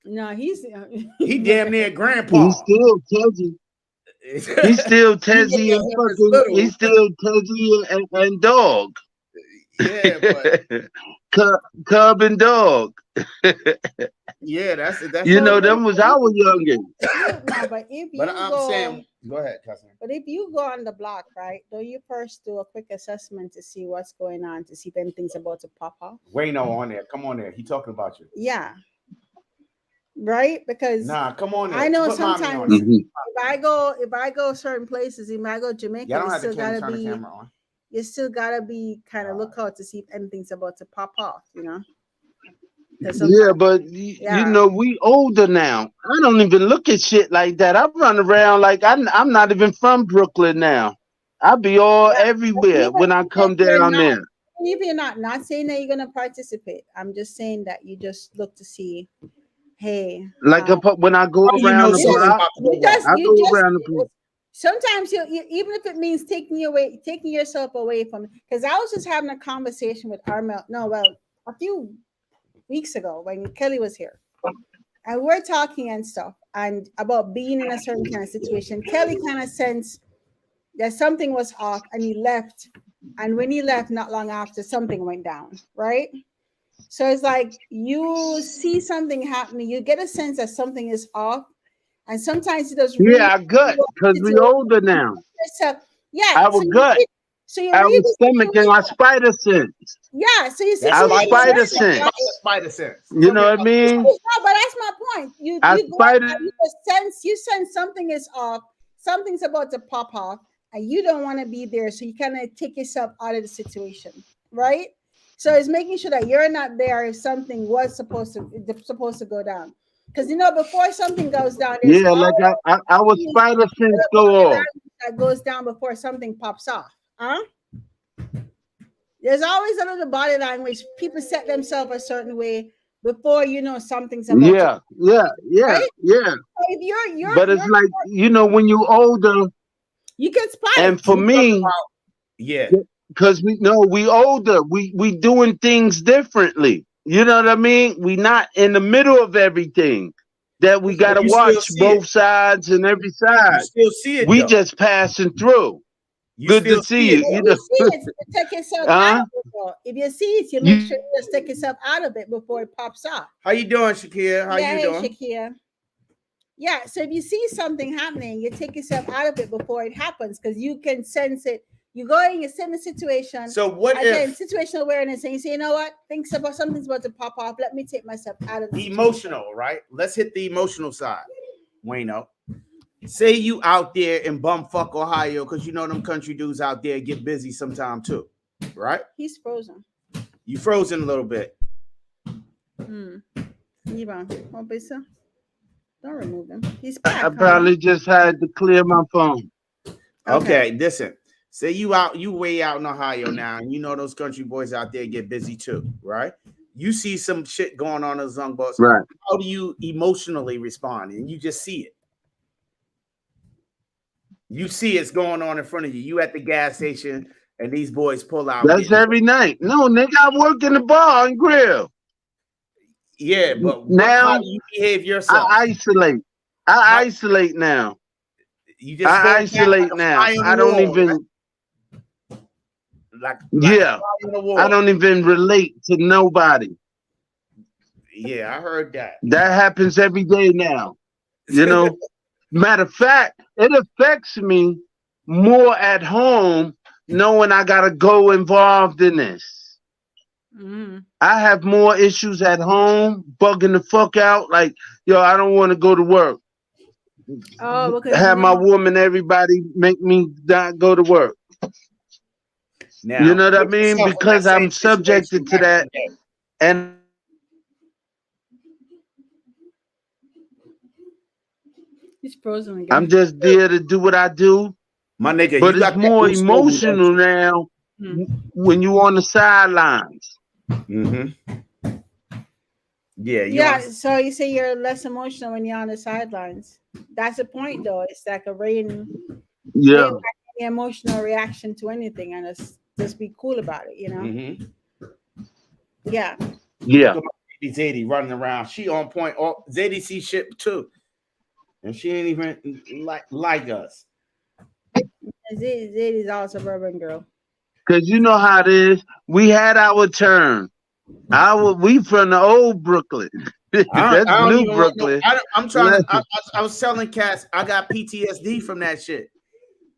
No, he's He damn near He's grandpa. still Teddy. He's still You look Teddy at and him as fucking. little. He's still Teddy and dog. Yeah, but Cub and dog. yeah, that's You so. know, But them was our youngins. no, but if but you I'm go, saying, go ahead, cousin. but if you go on the block, right? Don't you first do a quick assessment to see what's going on, to see if anything's about to pop off? Wayno on there. Come on there. He talking about you. Yeah, right. Because Nah, come on there. I know Put mommy on sometimes there. Mhm. if I go certain places, if I go Jamaica, Y'all don't you have to still gotta turn the be camera on. you still gotta be kind of look out to see if anything's about to pop off, you know? Because Yeah, sometimes, but you yeah, know, we older now. I don't even look at shit like that. I run around like I'm not even from Brooklyn now. I be all yeah. But everywhere when I even if come you're down not, there. even if you're not saying that you're gonna participate. I'm just saying that you just look to see, hey, Like when I go How do you know around the you something just block, about to go wrong? I you go just around the block. sometimes even if it means taking yourself away from it. Because I was just having a conversation with Armel. No, well, a few weeks ago when Kelly was here. And we're talking and stuff and about being in a certain kind of situation. Kelly kind of sensed that something was off and he left. And when he left, not long after, something went down, right? So it's like you see something happening, you get a sense that something is off, and sometimes it does really Yeah, I gut because we older now. yourself. Yeah, Our gut, so you our really stomach, and our spider sense. yeah, so you see, That's Our so you spider spider sense. learn, Talk sense. about right? that spider sense. You Tell know me what I about mean? No, but that's my point. Our You go spider. and you sense something is off, something's about to pop off, and you don't want to be there, so you kind of take yourself out of the situation, right? So it's making sure that you're not there if something was supposed to go down. Because before something goes down, there's Yeah, like our always spider a sense little go body off. language that goes down before something pops off. Huh? There's always a little body language. People set themselves a certain way before something's about to, Yeah, yeah, yeah, right? yeah. So if But it's like when you older, you can spot and it. for you talking me, about. Yeah. because we older, we doing things differently. You know what I mean? We not in the middle of everything. That we But gotta you still watch see it. both sides and every You side. still see it We though. just passing through. You Good to still see see you. it If You though. you know, see it, you take yourself out huh? of it. Though. If you see it, you make You sure you just take yourself out of it before it pops off. How you doing, Shakir? How Yeah, you hey, doing? Shakia. Yeah, so if you see something happening, you take yourself out of it before it happens because you can sense it. You go in, you sit in a situation, So what again, if situational awareness, and you say, you know what, things about something's about to pop off. Let me take myself out of the situation. emotional, right? Let's hit the emotional side. Wayno. Say you out there in bumfuck Ohio, because them country dudes out there get busy sometime too, right? He's frozen. You frozen a little bit. Ivan, don't remove him. He's I back, huh? probably just had to clear my phone. Okay, listen. Say you way out in Ohio now, and those country boys out there get busy too, right? You see some shit going on in the Zung bus. Right. How do you emotionally respond? And you just see it. You see it's going on in front of you. You at the gas station, and these boys pull out. That's every night. No, nigga, I work in the bar and grill. Yeah, but how Now do you behave I yourself? isolate. How, I isolate now. you just I fall back like isolate a now. fly on I the don't wall, even. right? Like a Yeah, fly on the I wall. don't even relate to nobody. Yeah, I heard that. That happens every day now. You know. Matter of fact, it affects me more at home knowing I gotta go involved in this. I have more issues at home, bugging the fuck out. Like, yo, I don't want to go to work. Oh, because Have my woman, everybody make me not go to work. Now, You know what I put mean? yourself in that Because same I'm situation subjected to back in that. the day. And he's frozen again. I'm just there to do what I do. My nigga, But you it's got that more boost mobile, don't emotional now when you on the sidelines. you? Mm-hmm. Yeah, Yeah, so you say you're less emotional when you're on the sidelines. That's the point, though. It's like a rain Yeah. back any emotional reaction to anything, and just be cool about it, you know. Mm-hmm. Yeah. Yeah. Look at my baby Zadie running around. She on point. Oh, Zadie see shit too, and she ain't even like us. Zay's all suburban girl. Cause you know how it is. We had our turn. We from the old Brooklyn. I That's don't new even want no. Brooklyn. I'm trying to. I was telling cats I got PTSD from that shit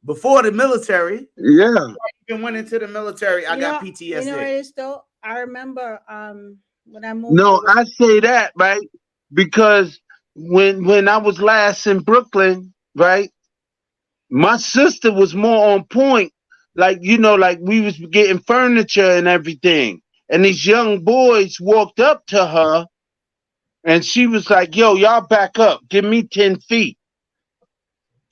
before the military. Yeah. Even went into the military. I got You PTSD. know what it is though? I remember when I moved No, to I say that, right? Because when I was last in Brooklyn, right, my sister was more on point. Like, like we was getting furniture and everything. And these young boys walked up to her and she was like, yo, y'all back up. Give me 10 feet.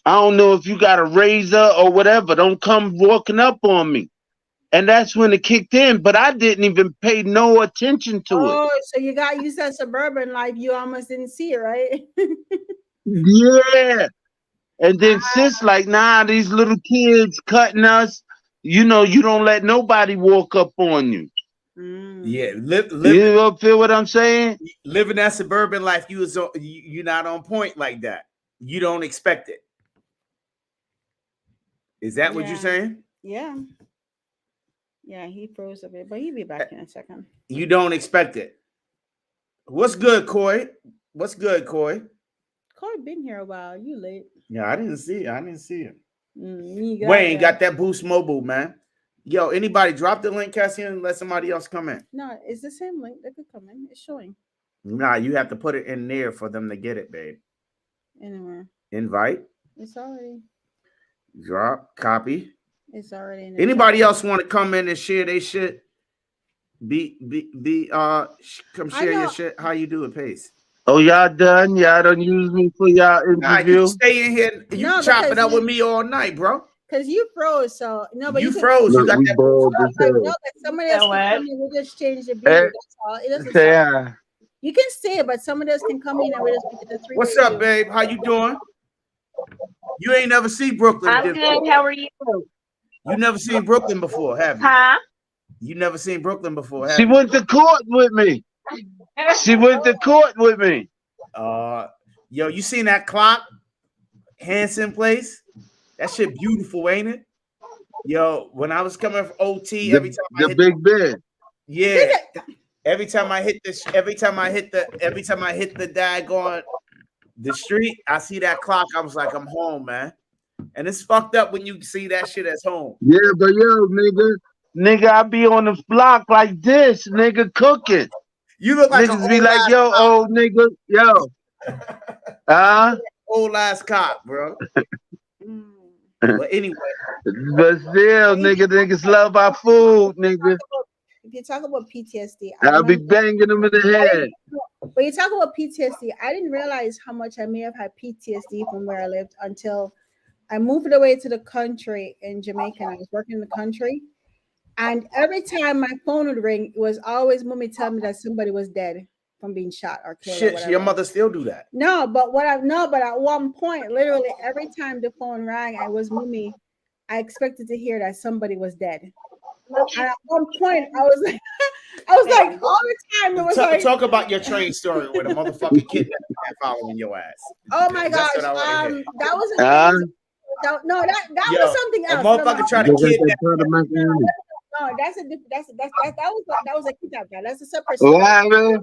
I don't know if you got a razor or whatever. Don't come walking up on me. And that's when it kicked in. But I didn't even pay no attention to it. Oh, so you got used to suburban life. You almost didn't see it, right? Yeah. And then sis like, nah, these little kids cutting us. You don't let nobody walk up on you. Yeah, You feel what I'm saying? living that suburban life. You're not on point like that. You don't expect it. Is that what you're saying? Yeah. Yeah, he froze a bit, but he'll be back in a second. You don't expect it. What's good, Coy? What's good, Coy? Coy been here a while. You late. Yeah, I didn't see him. You Wayne got that Boost Mobile, man. Yo, anybody drop the link, Cassian, and let somebody else come in. No, it's the same link. They could come in. It's showing. Nah, you have to put it in there for them to get it, babe. Anywhere. Invite. It's already. Drop. Copy. It's already in. Anybody else want to come in and share their shit? Come share your shit. How you do it, Pace? Oh, y'all done? Y'all done use me for y'all interview? You stay in here. You chop it up with me all night, bro. Because you froze, so no, but you froze. You got that. No, but somebody else can come in. We just change the video. That's all. It doesn't sound. You can stay, but somebody else can come in and we just make it a three. What's up, babe? How you doing? You ain't never seen Brooklyn. I'm good. How are you? You never seen Brooklyn before, have you? Huh? You never seen Brooklyn before, have She you? went to court with me. She went to court with me. Yo, you seen that clock? Hanson Place? That shit beautiful, ain't it? Yo, when I was coming from OT, every time I hit the big bed. Yeah. Every time I hit the daggone the street, I see that clock. I was like, I'm home, man. And it's fucked up when you see that shit as home. Yeah, but yo, nigga, I be on the block like this, nigga, cooking. You look like niggas be like, yo, cop. old nigga, yo. Old ass cop, bro. But anyway. But still, niggas love our food, nigga. If you talk about PTSD, I'll be banging them in the head. But you talk about PTSD, I didn't realize how much I may have had PTSD from where I lived until I moved away to the country in Jamaica. And I was working in the country. And every time my phone would ring, it was always mommy telling me that somebody was dead from being shot or killed. Shit, or whatever. Your mother still do that? No, but but at one point, literally every time the phone rang, I was mommy. I expected to hear that somebody was dead. And at one point, I was like, all the time it was talk about your train story with a motherfucking kidnapping following your ass. Oh my gosh, that was something else. A motherfucker tried to kidnap. No, that was a kidnap guy. That's a separate story.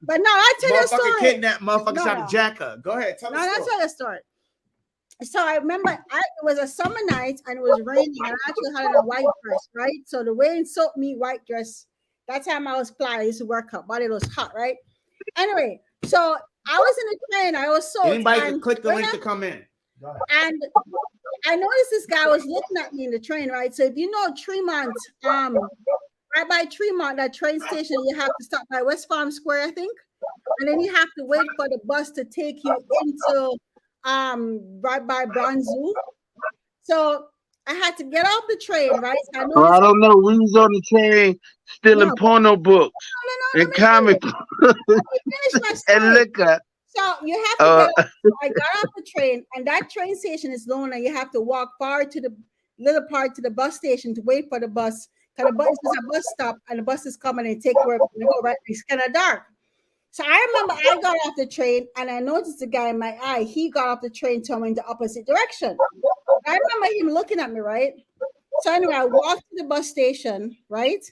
But no, I tell you a story. Kidnap motherfuckers trying to jack her. Go ahead, tell us. No, tell a story. So I remember it was a summer night and it was raining and I actually had on a white dress, right? So the rain soaked me white dress. That time I was fly, I used to work out, but it was hot, right? Anyway, so I was in the train, I was soaked. Anybody can click the link to come in. And I noticed this guy was looking at me in the train, right? So if you know Tremont, right by Tremont, that train station, you have to stop by West Farm Square, I think. And then you have to wait for the bus to take you into right by Bronze Zoo. So I had to get off the train, right? So I don't know. We was on the train stealing porno books and comic books and liquor. So you have to get off. I got off the train, and that train station is long, and you have to walk far to the little part to the bus station to wait for the bus. Because the bus is a bus stop and the bus is coming and take where we go, right? It's kind of dark. So I remember I got off the train and I noticed the guy in my eye. He got off the train turning the opposite direction. I remember him looking at me, right? So anyway, I walked to the bus station, right?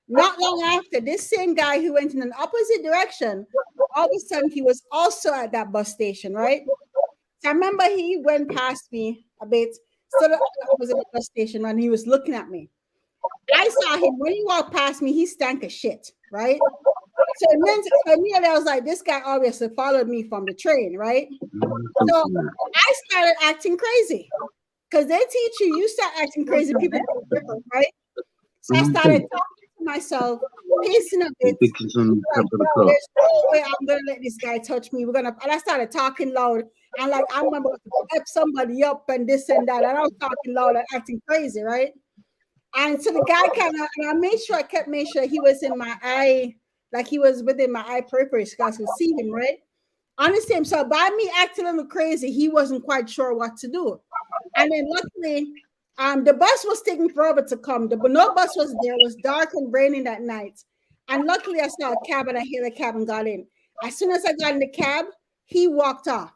Not long after, this same guy who went in an opposite direction, all of a sudden he was also at that bus station, right? So I remember he went past me a bit, stood at the opposite bus station, and he was looking at me. I saw him when he walked past me, he stank of shit, right? So it meant immediately I was like, this guy obviously followed me from the train, right? So I started acting crazy because they teach you start acting crazy, people think different, right? So I started talking to myself, pacing a bit. Like, bro, there's no way I'm gonna let this guy touch me. And I started talking loud, and like I'm about to pep somebody up and this and that. And I was talking loud and acting crazy, right? And so the guy kind of, and I made sure he was in my eye, like he was within my eye periphery, so guys could see him, right? Understand? So by me acting a little crazy, he wasn't quite sure what to do. And then luckily, the bus was taking forever to come. No bus was there. It was dark and raining that night. And luckily, I saw a cab and I hailed a cab and got in. As soon as I got in the cab, he walked off.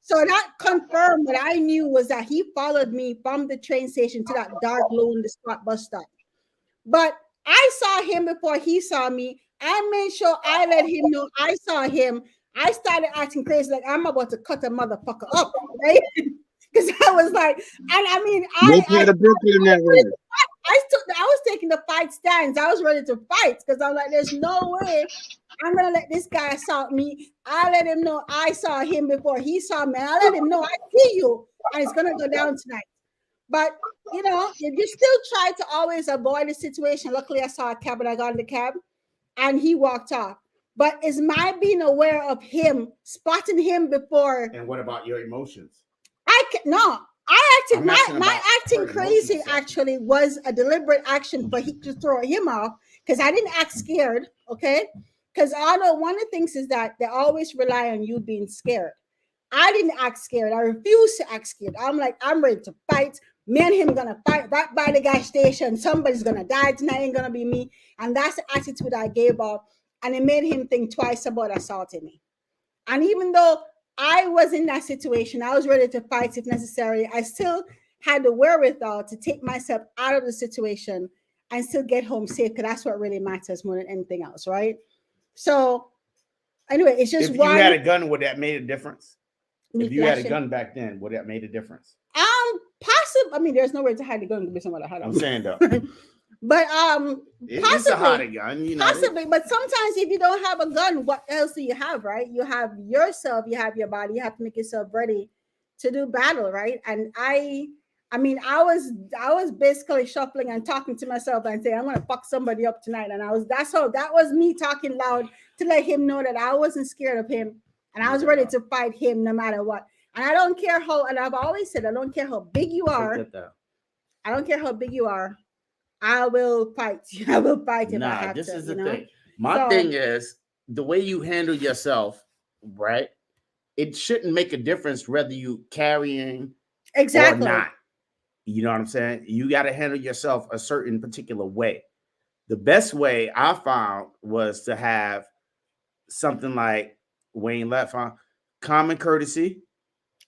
So that confirmed what I knew was that he followed me from the train station to that dark, lonely spot bus stop. But I saw him before he saw me. I made sure I let him know I saw him. I started acting crazy, like I'm about to cut a motherfucker up, right? Because I was like, and I mean, I was taking the fight stance. I was ready to fight because I'm like, there's no way I'm gonna let this guy assault me. I let him know I saw him before he saw me. I let him know I see you, and it's gonna go down tonight. But you know, if you still try to always avoid the situation, luckily I saw a cab and I got in the cab, and he walked off. But is my being aware of him, spotting him before? And what about your emotions? I acted my acting crazy actually was a deliberate action for to throw him off because I didn't act scared, okay? Because I know one of the things is that they always rely on you being scared. I didn't act scared. I refused to act scared. I'm like, I'm ready to fight. Me and him gonna fight right by the gas station. Somebody's gonna die tonight. Ain't gonna be me. And that's the attitude I gave up. And it made him think twice about assaulting me. And even though I was in that situation, I was ready to fight if necessary. I still had the wherewithal to take myself out of the situation and still get home safe because that's what really matters more than anything else, right? So, anyway, it's just if you had a gun, would that made a difference? If you had a gun back then, would that made a difference? Possible. I mean, there's nowhere to hide the gun to be somebody hide. I'm saying though. But it's a hot gun, you know. Possibly, but sometimes if you don't have a gun, what else do you have, right? You have yourself, you have your body, you have to make yourself ready to do battle, right? And I mean, I was basically shuffling and talking to myself and saying, I'm gonna fuck somebody up tonight. And that was me talking loud to let him know that I wasn't scared of him and I was ready to fight him no matter what. And I don't care how, and I've always said, I don't care how big you are. I don't care how big you are. I will fight you. I will fight if I have this to, is the thing. My thing is the way you handle yourself, right? It shouldn't make a difference whether you carrying or not. You know what I'm saying? You got to handle yourself a certain particular way. The best way I found was to have something like Wayne Lett found, common courtesy.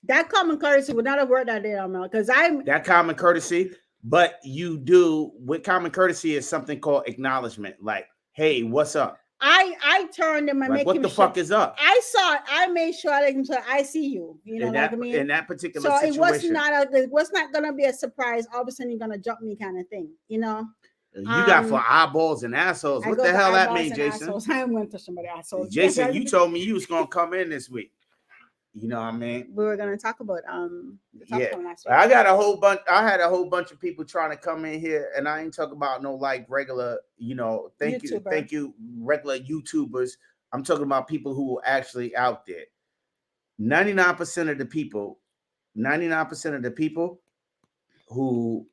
That common courtesy would not have worked out there, because that common courtesy. But you do with common courtesy is something called acknowledgement. Like, hey, what's up? I turned him and like, what the fuck is up? I saw it. I made sure I let him say, I see you. You know what I mean? In that particular situation. So it was not gonna be a surprise. All of a sudden you're gonna jump me kind of thing, you know. You got for eyeballs and assholes. What the hell that mean, Jason? Assholes. I am going to somebody assholes. Jason, you told me you was gonna come in this week. You know what I mean? We were gonna talk about I got a whole bunch. I had a whole bunch of people trying to come in here, and I ain't talking about no like regular, thank you, regular YouTubers. I'm talking about people who are actually out there. 99% of the people who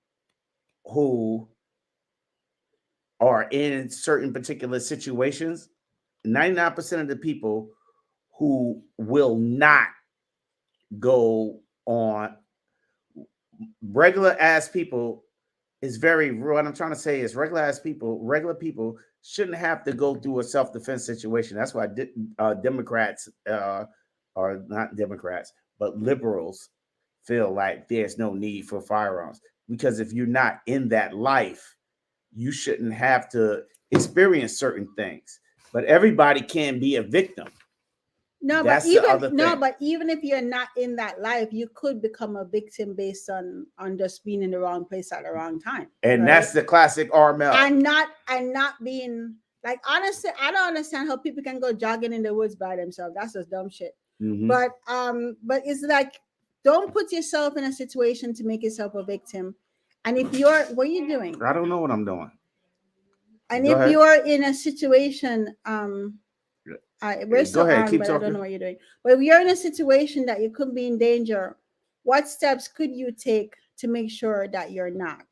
are in certain particular situations, 99% of the people who will not go on regular ass people is very, what I'm trying to say is regular people shouldn't have to go through a self-defense situation. That's why Democrats, or not Democrats, but liberals feel like there's no need for firearms, because if you're not in that life, you shouldn't have to experience certain things. But everybody can be a victim. No, but That's the even other no, thing. but even if you're not in that life, you could become a victim based on just being in the wrong place at the wrong time, And right? that's the classic RML. And not being like, honestly, I don't understand how people can go jogging in the woods by themselves. That's just dumb shit. Mhm. But it's like, don't put yourself in a situation to make yourself a victim. And if you're, what are you doing? I don't know what I'm doing. And Go if ahead. you're in a situation, we're Go so ahead, armed, keep but I don't talking. know what you're doing. But if you're in a situation that you could be in danger, what steps could you take to make sure that you're not?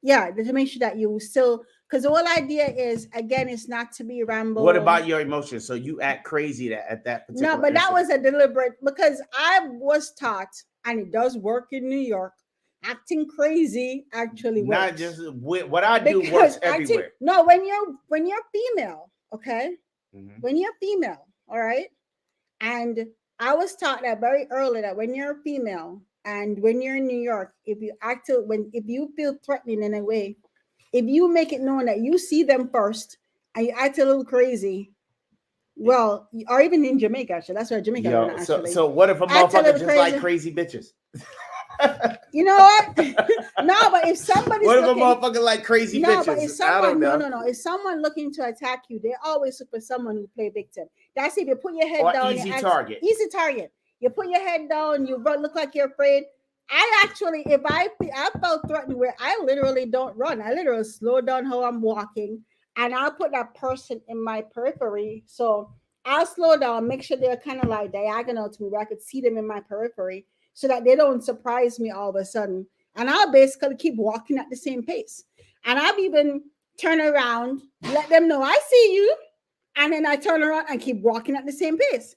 Yeah, to make sure that you still, because the whole idea is, again, it's not to be What Rambo. about your emotions? So you act crazy at that No, particular but that incident. was a deliberate, because I was taught, and it does work in New York. Acting crazy actually Not works. just what I do Because works acting, everywhere. no, when you're female, okay, Mhm. when you're female, all right, and I was taught that very early, that when you're a female and when you're in New York, if you feel threatening in a way, if you make it known that you see them first and you act a little crazy, well, or even in Jamaica, actually, that's where Jamaica learned Yo, it, so actually. so what if a Act a motherfucker little just like crazy. crazy bitches? You know what? No, but if somebody's What if a looking, motherfucker like crazy no, but bitches? if I don't someone, no, know. no, no, if someone looking to attack you, they always look for someone who play victim. That's if you put your head Or down, you easy act target. easy target. You put your head down, you look like you're afraid. I actually, if I felt threatened, where I literally don't run, I literally slow down how I'm walking, and I'll put that person in my periphery. So I'll slow down, make sure they're kind of like diagonal to me, where I could see them in my periphery, so that they don't surprise me all of a sudden. And I'll basically keep walking at the same pace. And I've even turn around, let them know I see you, and then I turn around and keep walking at the same pace.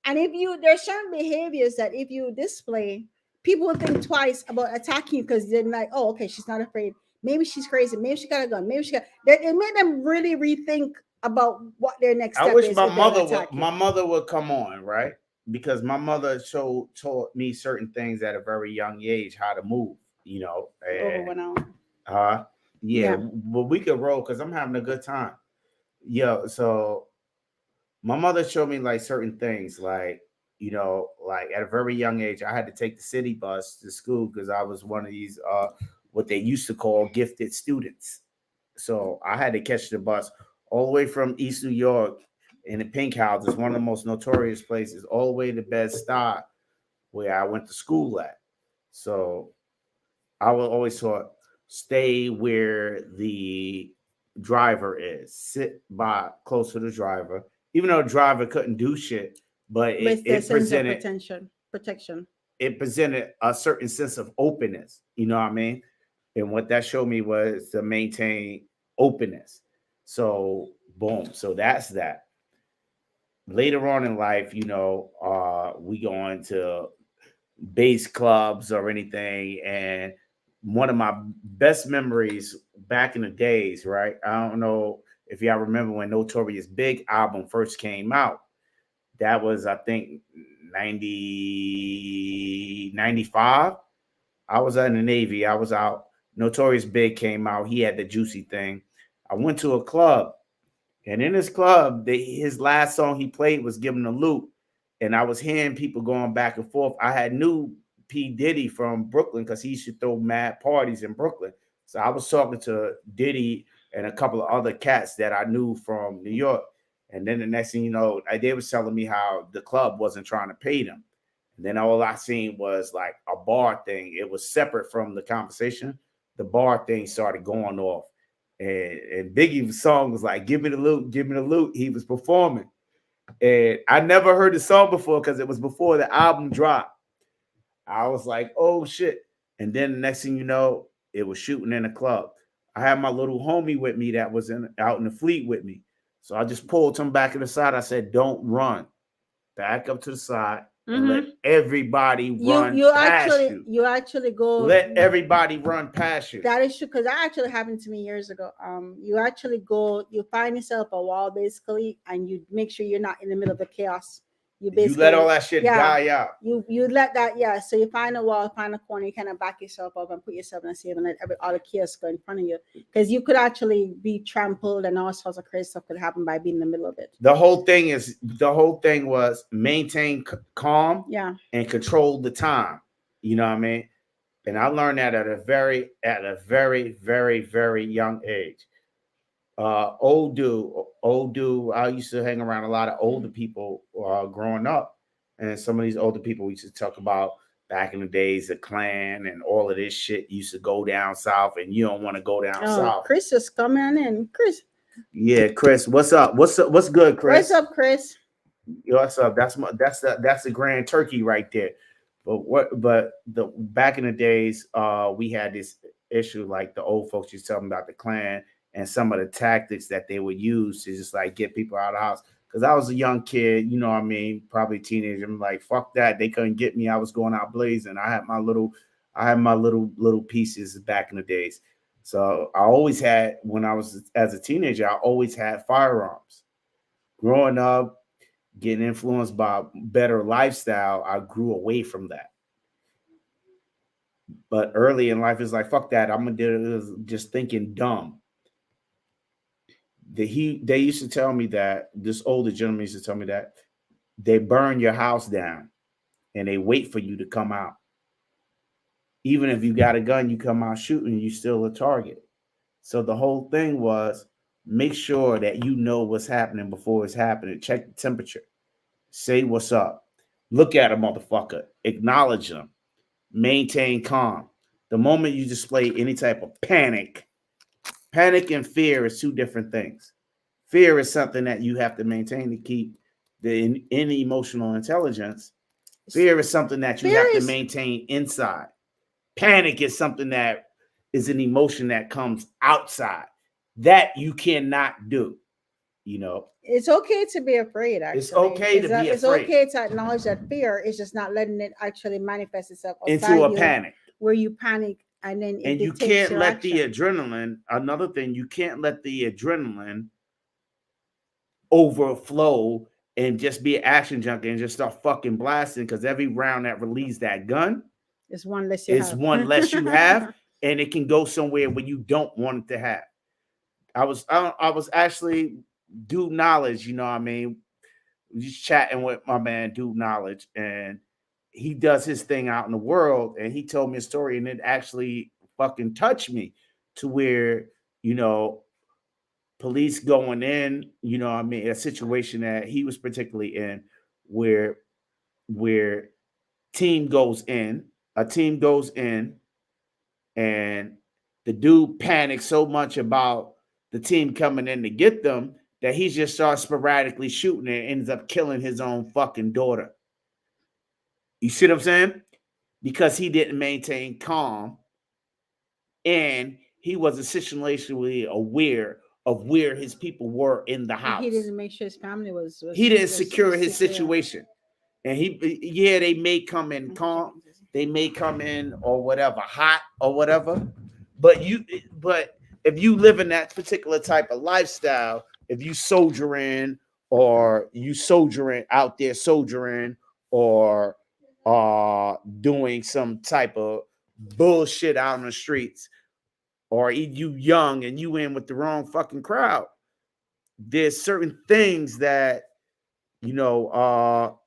And if you, there's certain behaviors that if you display, people will think twice about attacking you, because they're like, oh, okay, she's not afraid. Maybe she's crazy. Maybe she got a gun. Maybe she got. It made them really rethink about what their next I step wish is if they'll attack you. my mother would come on, right? Because my mother taught me certain things at a very young age, how to move, Over and 1 hour. uh yeah, Yeah. but we could roll because I'm having a good time. Yeah, so my mother showed me like certain things, like like at a very young age, I had to take the city bus to school because I was one of these what they used to call gifted students. So I had to catch the bus all the way from East New York in the Pink House. It's one of the most notorious places, all the way to Bed-Stuy, where I went to school at. So I was always taught, stay where the driver is, sit by close to the driver, even though the driver couldn't do shit, but With the sense of protection. it presented a certain sense of openness. You know what I mean? And what that showed me was to maintain openness. So boom. So that's that. Later on in life, we go into bass clubs or anything. And one of my best memories back in the days, right? I don't know if y'all remember when Notorious Big album first came out. That was, I think, 90, 95. I was in the Navy. I was out. Notorious Big came out. He had the Juicy thing. I went to a club, and in this club, his last song he played was "Give Him the Loot," and I was hearing people going back and forth. I had knew P Diddy from Brooklyn because he used to throw mad parties in Brooklyn. So I was talking to Diddy and a couple of other cats that I knew from New York. And then the next thing you know, they was telling me how the club wasn't trying to pay them. And then all I seen was like a bar thing. It was separate from the conversation. The bar thing started going off. And Biggie's song was like, "Give me the loot, give me the loot." He was performing. And I never heard the song before because it was before the album dropped. I was like, oh shit. And then the next thing you know, it was shooting in a club. I had my little homie with me that was out in the fleet with me. So I just pulled him back to the side. I said, don't run. Back up to the side. and let everybody run you past actually go. Let everybody run past you. That is true, because that actually happened to me years ago. You actually go, you find yourself a wall basically, and you make sure you're not in the middle of the chaos. You You let all that shit die out. You let that, yeah. So you find a wall, find a corner, you kind of back yourself up and put yourself in a safe and let all the chaos go in front of you, because you could actually be trampled and all sorts of crazy stuff could happen by being in the middle of it. The whole thing was maintain calm, Yeah, and control the time. You know what I mean? And I learned that at a very, very young age. Old dude. I used to hang around a lot of older people growing up, and some of these older people used to talk about back in the days, the Klan and all of this shit used to go down south, and you don't want to go down south. Chris is coming in. Chris. Yeah, Chris, what's up? What's good, Chris? What's up, Chris? What's up? That's the Grand Turkey right there. But the back in the days, we had this issue, like the old folks used to tell me about the Klan and some of the tactics that they would use to just like get people out of the house. Because I was a young kid, you know what I mean, probably a teenager. I'm like, fuck that. They couldn't get me. I was going out blazing. I had my little pieces back in the days. So I always had, when I was as a teenager, I always had firearms. Growing up, getting influenced by better lifestyle, I grew away from that. But early in life, it's like, fuck that. I'm gonna do this, just thinking dumb. They used to tell me that, this older gentleman used to tell me that they burn your house down and they wait for you to come out. Even if you got a gun, you come out shooting, you still a target. So the whole thing was, make sure that you know what's happening before it's happening. Check the temperature. Say what's up. Look at a motherfucker. Acknowledge them. Maintain calm. The moment you display any type of panic and fear is two different things. Fear is something that you have to maintain to keep in emotional intelligence. Fear is something that you have to maintain inside. Panic is something that is an emotion that comes outside that you cannot do. You know, it's okay to be afraid. Actually, it's okay to be afraid. It's okay to acknowledge that fear is just not letting it actually manifest itself into a panic, where you panic and then and you can't let the adrenaline. Another thing, you can't let the adrenaline overflow and just be an action junkie and just start fucking blasting, because every round that releases that gun is one less you have, and it can go somewhere where you don't want it to have. I was actually Dude Knowledge, you know what I mean, just chatting with my man Dude Knowledge, and he does his thing out in the world, and he told me a story, and it actually fucking touched me to where, you know, police going in, you know what I mean, a situation that he was particularly in, where a team goes in, and the dude panics so much about the team coming in to get them that he just starts sporadically shooting and ends up killing his own fucking daughter. You see what I'm saying? Because he didn't maintain calm, and he wasn't situationally aware of where his people were in the house. He didn't make sure his family was he didn't secure his situation. And they may come in calm, they may come in or whatever, hot or whatever. But if you live in that particular type of lifestyle, if you soldiering out there soldiering, or doing some type of bullshit out on the streets, or you young and you in with the wrong fucking crowd, there's certain things that, you know,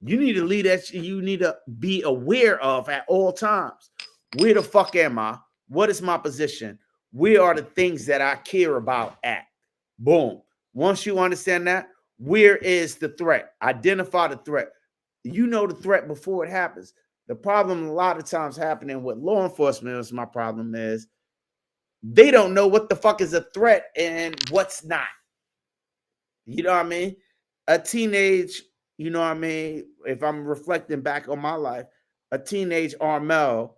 you need to lead that. You need to be aware of at all times. Where the fuck am I? What is my position? Where are the things that I care about at? Boom. Once you understand that, where is the threat? Identify the threat. You know the threat before it happens. The problem a lot of times happening with law enforcement is, my problem is, they don't know what the fuck is a threat and what's not. You know what I mean? A teenage, you know what I mean? If I'm reflecting back on my life, a teenage Armel,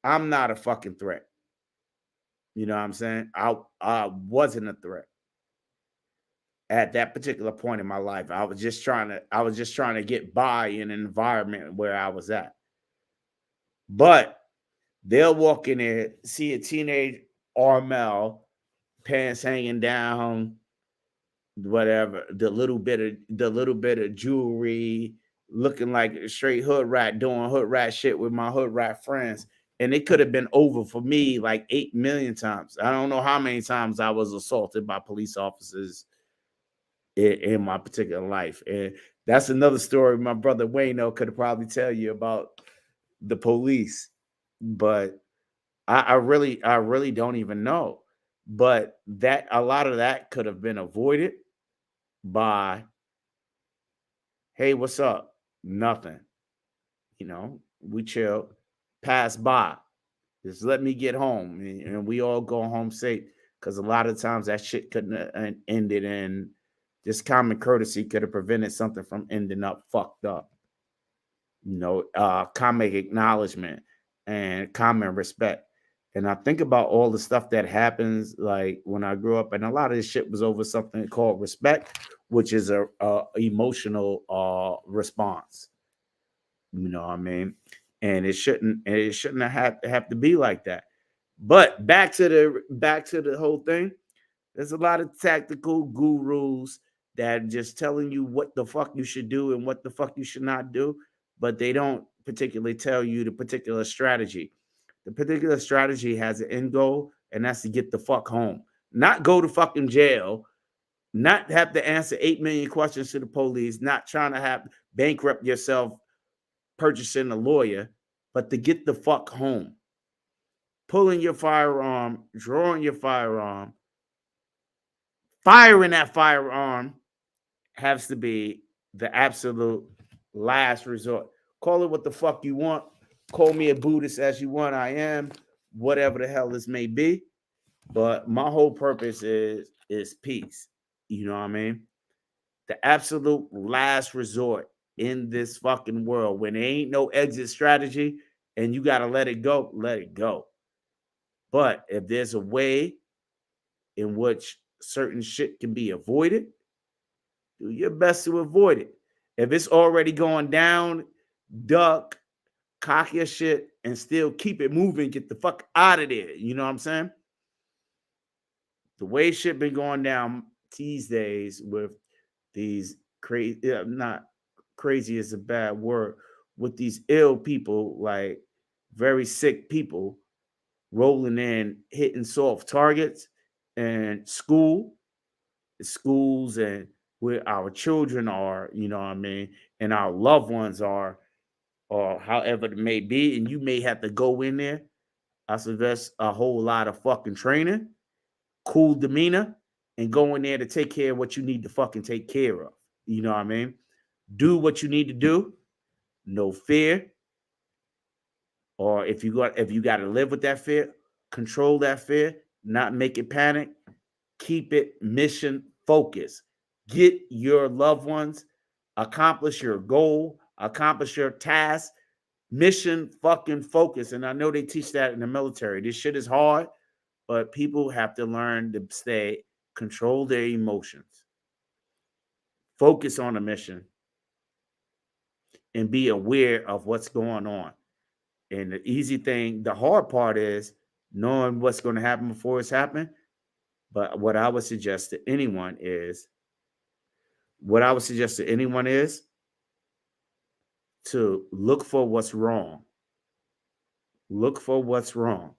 I'm not a fucking threat. You know what I'm saying? I wasn't a threat. at that particular point in my life. I was just trying to get by in an environment where I was at. But they'll walk in there, see a teenage Armel, pants hanging down, whatever, the little bit of jewelry, looking like a straight hood rat, doing hood rat shit with my hood rat friends. And it could have been over for me like 8 million times. I don't know how many times I was assaulted by police officers in my particular life. And that's another story my brother Wayno could probably tell you about the police. But I really don't even know. But that a lot of that could have been avoided by, hey, what's up? Nothing. We chill, pass by. Just let me get home, and we all go home safe. Because a lot of times that shit couldn't have ended, and just common courtesy could have prevented something from ending up fucked up. Common acknowledgement and common respect. And I think about all the stuff that happens, like when I grew up, and a lot of this shit was over something called respect, which is a emotional response. You know what I mean? And it shouldn't have to be like that. But back to the whole thing. There's a lot of tactical gurus that just telling you what the fuck you should do and what the fuck you should not do, but they don't particularly tell you the particular strategy. The particular strategy has an end goal, and that's to get the fuck home. Not go to fucking jail, not have to answer 8 million questions to the police, not trying to have bankrupt yourself purchasing a lawyer, but to get the fuck home. Pulling your firearm, drawing your firearm, firing that firearm has to be the absolute last resort. Call it what the fuck you want. Call me a Buddhist as you want. I am, whatever the hell this may be. But my whole purpose is peace. You know what I mean? The absolute last resort in this fucking world. When there ain't no exit strategy and you gotta let it go, let it go. But if there's a way in which certain shit can be avoided, do your best to avoid it. If it's already going down, duck, cock your shit, and still keep it moving. Get the fuck out of there. You know what I'm saying? The way shit been going down these days with these crazy, not crazy is a bad word, with these ill people, like very sick people rolling in, hitting soft targets, and schools and where our children are, you know what I mean, and our loved ones are, or however it may be, and you may have to go in there. I suggest a whole lot of fucking training, cool demeanor, and go in there to take care of what you need to fucking take care of. You know what I mean? Do what you need to do. No fear. Or if you got to live with that fear, control that fear, not make it panic, keep it mission focused. Get your loved ones, accomplish your goal, accomplish your task, mission fucking focus. And I know they teach that in the military. This shit is hard, but people have to learn to control their emotions, focus on a mission, and be aware of what's going on. And the hard part is knowing what's going to happen before it's happened. But what I would suggest to anyone is to look for what's wrong. Look for what's wrong.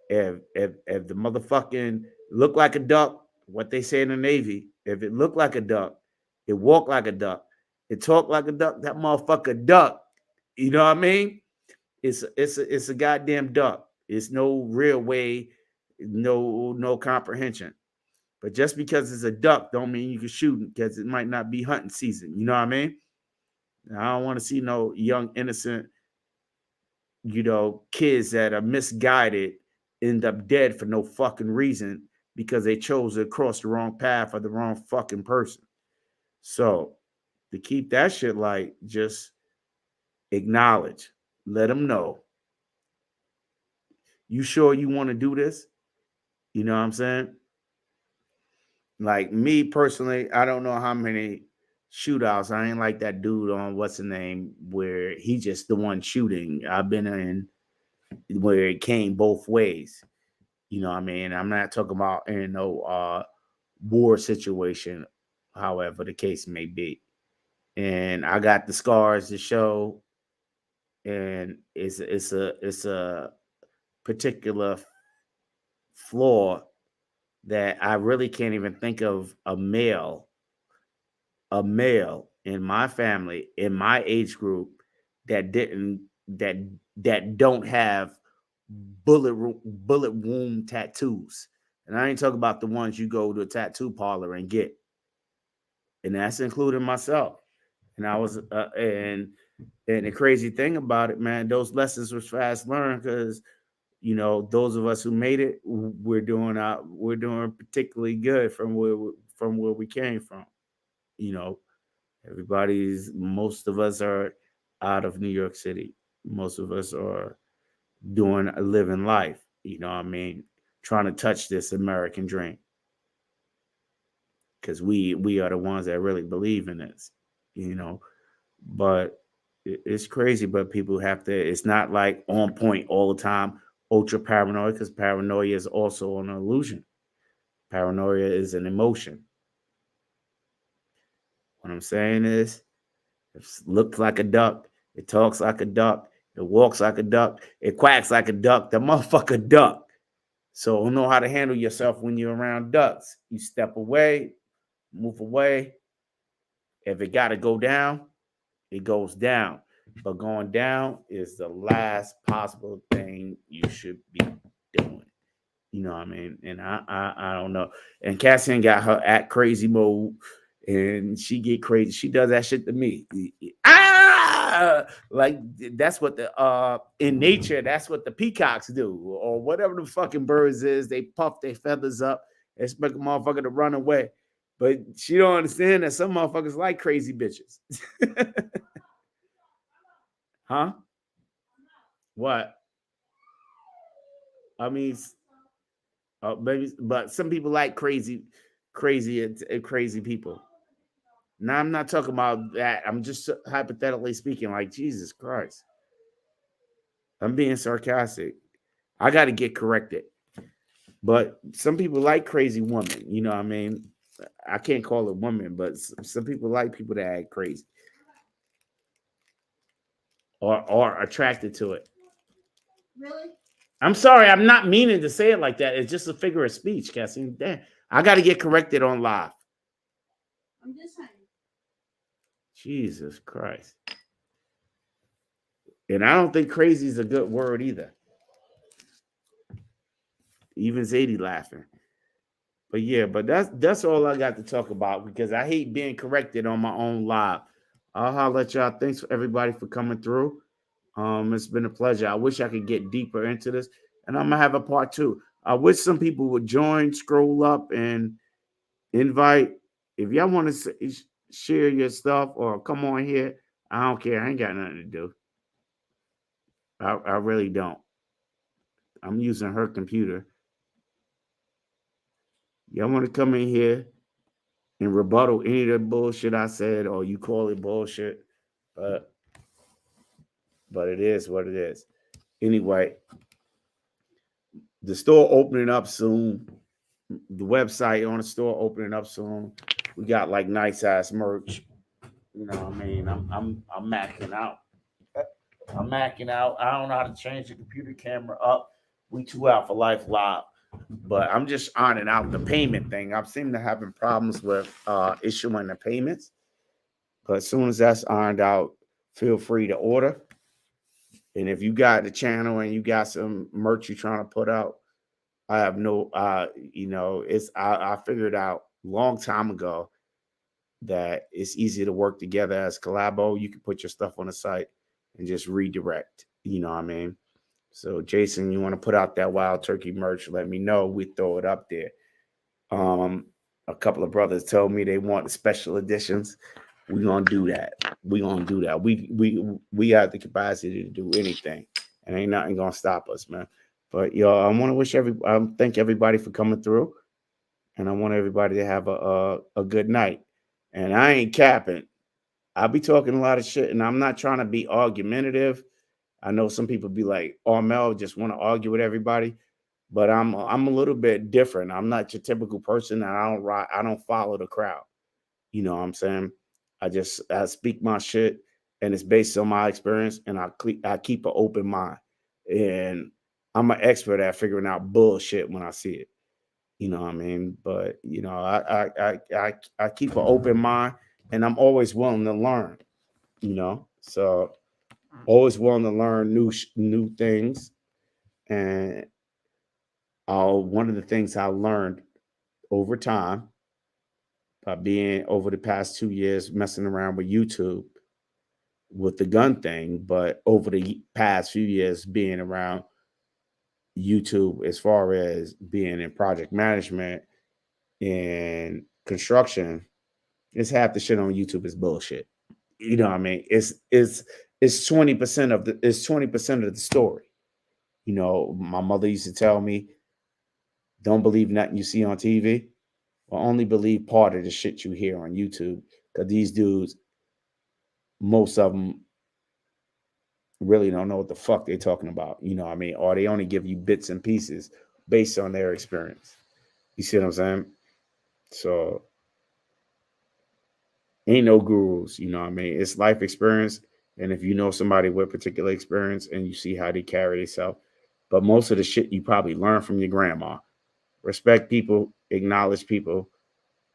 If the motherfucking look like a duck, what they say in the Navy, if it look like a duck, it walk like a duck, it talk like a duck, that motherfucker duck. You know what I mean? It's a goddamn duck. It's no real way, no comprehension. But just because it's a duck don't mean you can shoot it, because it might not be hunting season. You know what I mean? I don't want to see no young innocent, kids that are misguided end up dead for no fucking reason because they chose to cross the wrong path or the wrong fucking person. So to keep that shit light, just acknowledge, let them know. You sure you want to do this? You know what I'm saying? Like me personally, I don't know how many shootouts. I ain't like that dude on what's the name where he just the one shooting. I've been in where it came both ways. You know what I mean? I'm not talking about in no war situation, however the case may be. And I got the scars to show, and it's a particular flaw that I really can't even think of a male in my family, in my age group, that didn't that that don't have bullet wound tattoos. And I ain't talking about the ones you go to a tattoo parlor and get. And that's including myself. And I was and the crazy thing about it, man, those lessons was fast learned because those of us who made it, we're doing particularly good from where we came from. You know, most of us are out of New York City. Most of us are doing a living life. You know what I mean? Trying to touch this American dream because we are the ones that really believe in this. You know, but it's crazy. But people have to. It's not like on point all the time. Ultra paranoid because paranoia is also an illusion. Paranoia is an emotion. What I'm saying is, it looks like a duck. It talks like a duck. It walks like a duck. It quacks like a duck. The motherfucker duck. So know how to handle yourself when you're around ducks. You step away, move away. If it got to go down, it goes down. But going down is the last possible thing you should be doing. You know what I mean? And I don't know. And Cassian got her act crazy mode, and she get crazy. She does that shit to me. Like that's what the in nature, that's what the peacocks do, or whatever the fucking birds is. They puff their feathers up, expect a motherfucker to run away. But she don't understand that some motherfuckers like crazy bitches. Huh? What? I mean, maybe, but some people like crazy people. Now I'm not talking about that. I'm just hypothetically speaking. Like Jesus Christ, I'm being sarcastic. I got to get corrected. But some people like crazy women. You know what I mean? I can't call it women, but some people like people that act crazy or are attracted to it. Really? I'm sorry, I'm not meaning to say it like that. It's just a figure of speech, Cassie. Damn, I got to get corrected on live. I'm just saying. Jesus Christ. And I don't think crazy is a good word either. Even Zadie laughing. But yeah, but that's all I got to talk about because I hate being corrected on my own live. I'll holler at y'all. Thanks for everybody for coming through. It's been a pleasure. I wish I could get deeper into this, and I'm gonna have a part two. I wish some people would join, scroll up, and invite. If y'all want to share your stuff or come on here, I don't care. I ain't got nothing to do. I really don't. I'm using her computer. Y'all want to come in here and rebuttal any of the bullshit I said, or you call it bullshit, but it is what it is. Anyway, the store opening up soon. The website on the store opening up soon. We got like nice ass merch. You know what I mean? I'm macking out. I'm macking out. I don't know how to change the computer camera up. We 2 out for life live. But I'm just ironing out the payment thing. I've seen to having problems with issuing the payments. But as soon as that's ironed out, feel free to order. And if you got the channel and you got some merch you're trying to put out, I have no it's I figured out a long time ago that it's easy to work together as collabo. You can put your stuff on the site and just redirect. You know what I mean? So Jason, you want to put out that wild turkey merch, let me know. We throw it up there. A couple of brothers told me they want special editions. We're gonna do that. We're gonna do that. We have the capacity to do anything, and ain't nothing gonna stop us, man. But y'all, I want to thank everybody for coming through, and I want everybody to have a good night. And I ain't capping. I'll be talking a lot of shit, and I'm not trying to be argumentative. I know some people be like, "Oh, Mel, just want to argue with everybody," but I'm a little bit different. I'm not your typical person, and I don't follow the crowd. You know what I'm saying? I speak my shit, and it's based on my experience, and I keep an open mind, and I'm an expert at figuring out bullshit when I see it. You know what I mean? But you know, I keep an open mind, and I'm always willing to learn. You know, so always willing to learn new things. And one of the things I learned over time by being over the past 2 years messing around with YouTube with the gun thing, but over the past few years being around YouTube as far as being in project management and construction, it's half the shit on YouTube is bullshit. You know what I mean? It's 20% of the story. You know, my mother used to tell me, don't believe nothing you see on TV, or only believe part of the shit you hear on YouTube. Because these dudes, most of them really don't know what the fuck they're talking about. You know what I mean? Or they only give you bits and pieces based on their experience. You see what I'm saying? So ain't no gurus, you know what I mean? It's life experience. And if you know somebody with particular experience and you see how they carry themselves, but most of the shit you probably learn from your grandma. Respect people, acknowledge people,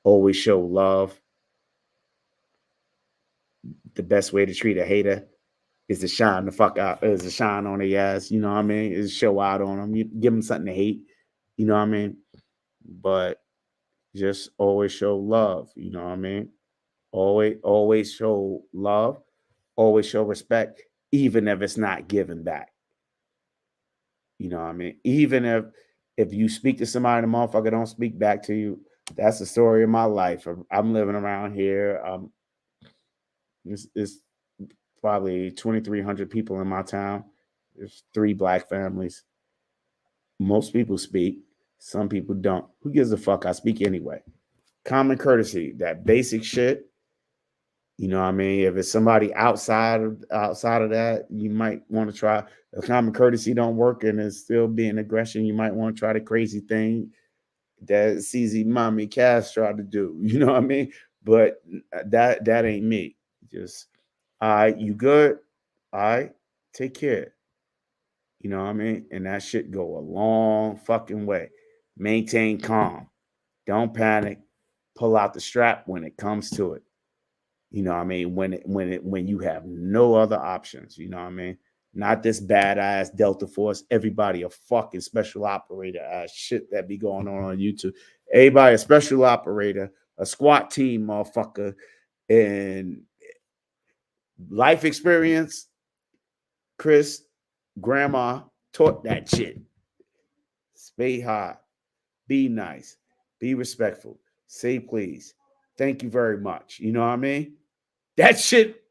always show love. The best way to treat a hater is to shine the fuck out, is to shine on their ass. You know what I mean? Is show out on them. You give them something to hate. You know what I mean? But just always show love. You know what I mean? Always show love. Always show respect, even if it's not given back. You know what I mean? Even if you speak to somebody, the motherfucker don't speak back to you. That's the story of my life. I'm living around here. It's probably 2,300 people in my town. There's 3 black families. Most people speak. Some people don't. Who gives a fuck? I speak anyway. Common courtesy, that basic shit. You know what I mean? If it's somebody outside of that, you might want to try. If common courtesy don't work and it's still being aggression, you might want to try the crazy thing that CZ Mommy Cass tried to do. You know what I mean? But that ain't me. Just all right, you good? All right, take care. You know what I mean? And that shit go a long fucking way. Maintain calm. Don't panic. Pull out the strap when it comes to it. You know what I mean? When you have no other options, you know what I mean? Not this badass Delta Force, everybody a fucking special operator ass shit that be going on YouTube. Everybody a special operator, a SWAT team motherfucker, and life experience. Chris, grandma taught that shit. Stay high, be nice, be respectful, say please, thank you very much. You know what I mean? That shit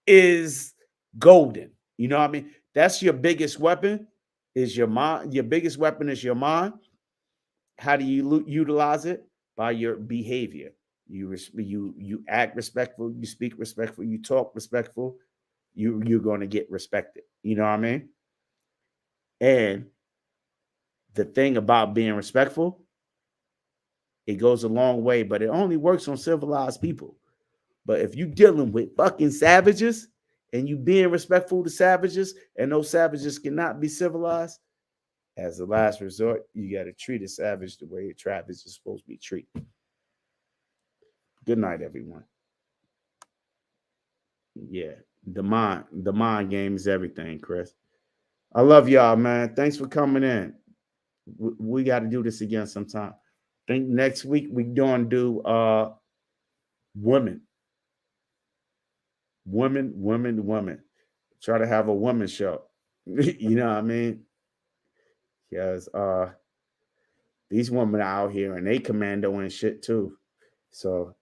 is golden. You know what I mean? That's your biggest weapon. Is your mind? Your biggest weapon is your mind. How do you utilize it? By your behavior. You act respectful. You speak respectful. You talk respectful. You're going to get respected. You know what I mean? And the thing about being respectful, it goes a long way, but it only works on civilized people. But if you dealing with fucking savages and you being respectful to savages and those savages cannot be civilized, as a last resort, you got to treat a savage the way a savage is supposed to be treated. Good night, everyone. Yeah, the mind game is everything, Chris. I love y'all, man. Thanks for coming in. We got to do this again sometime. I think next week we gonna do women, women. Try to have a woman show. You know what I mean? Because these women are out here and they commando and shit too. So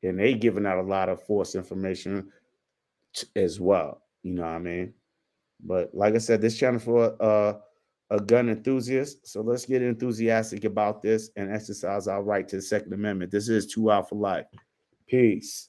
and they giving out a lot of false information as well. You know what I mean? But like I said, this channel for a gun enthusiast. So let's get enthusiastic about this and exercise our right to the Second Amendment. This is 2 Out for Life. Peace.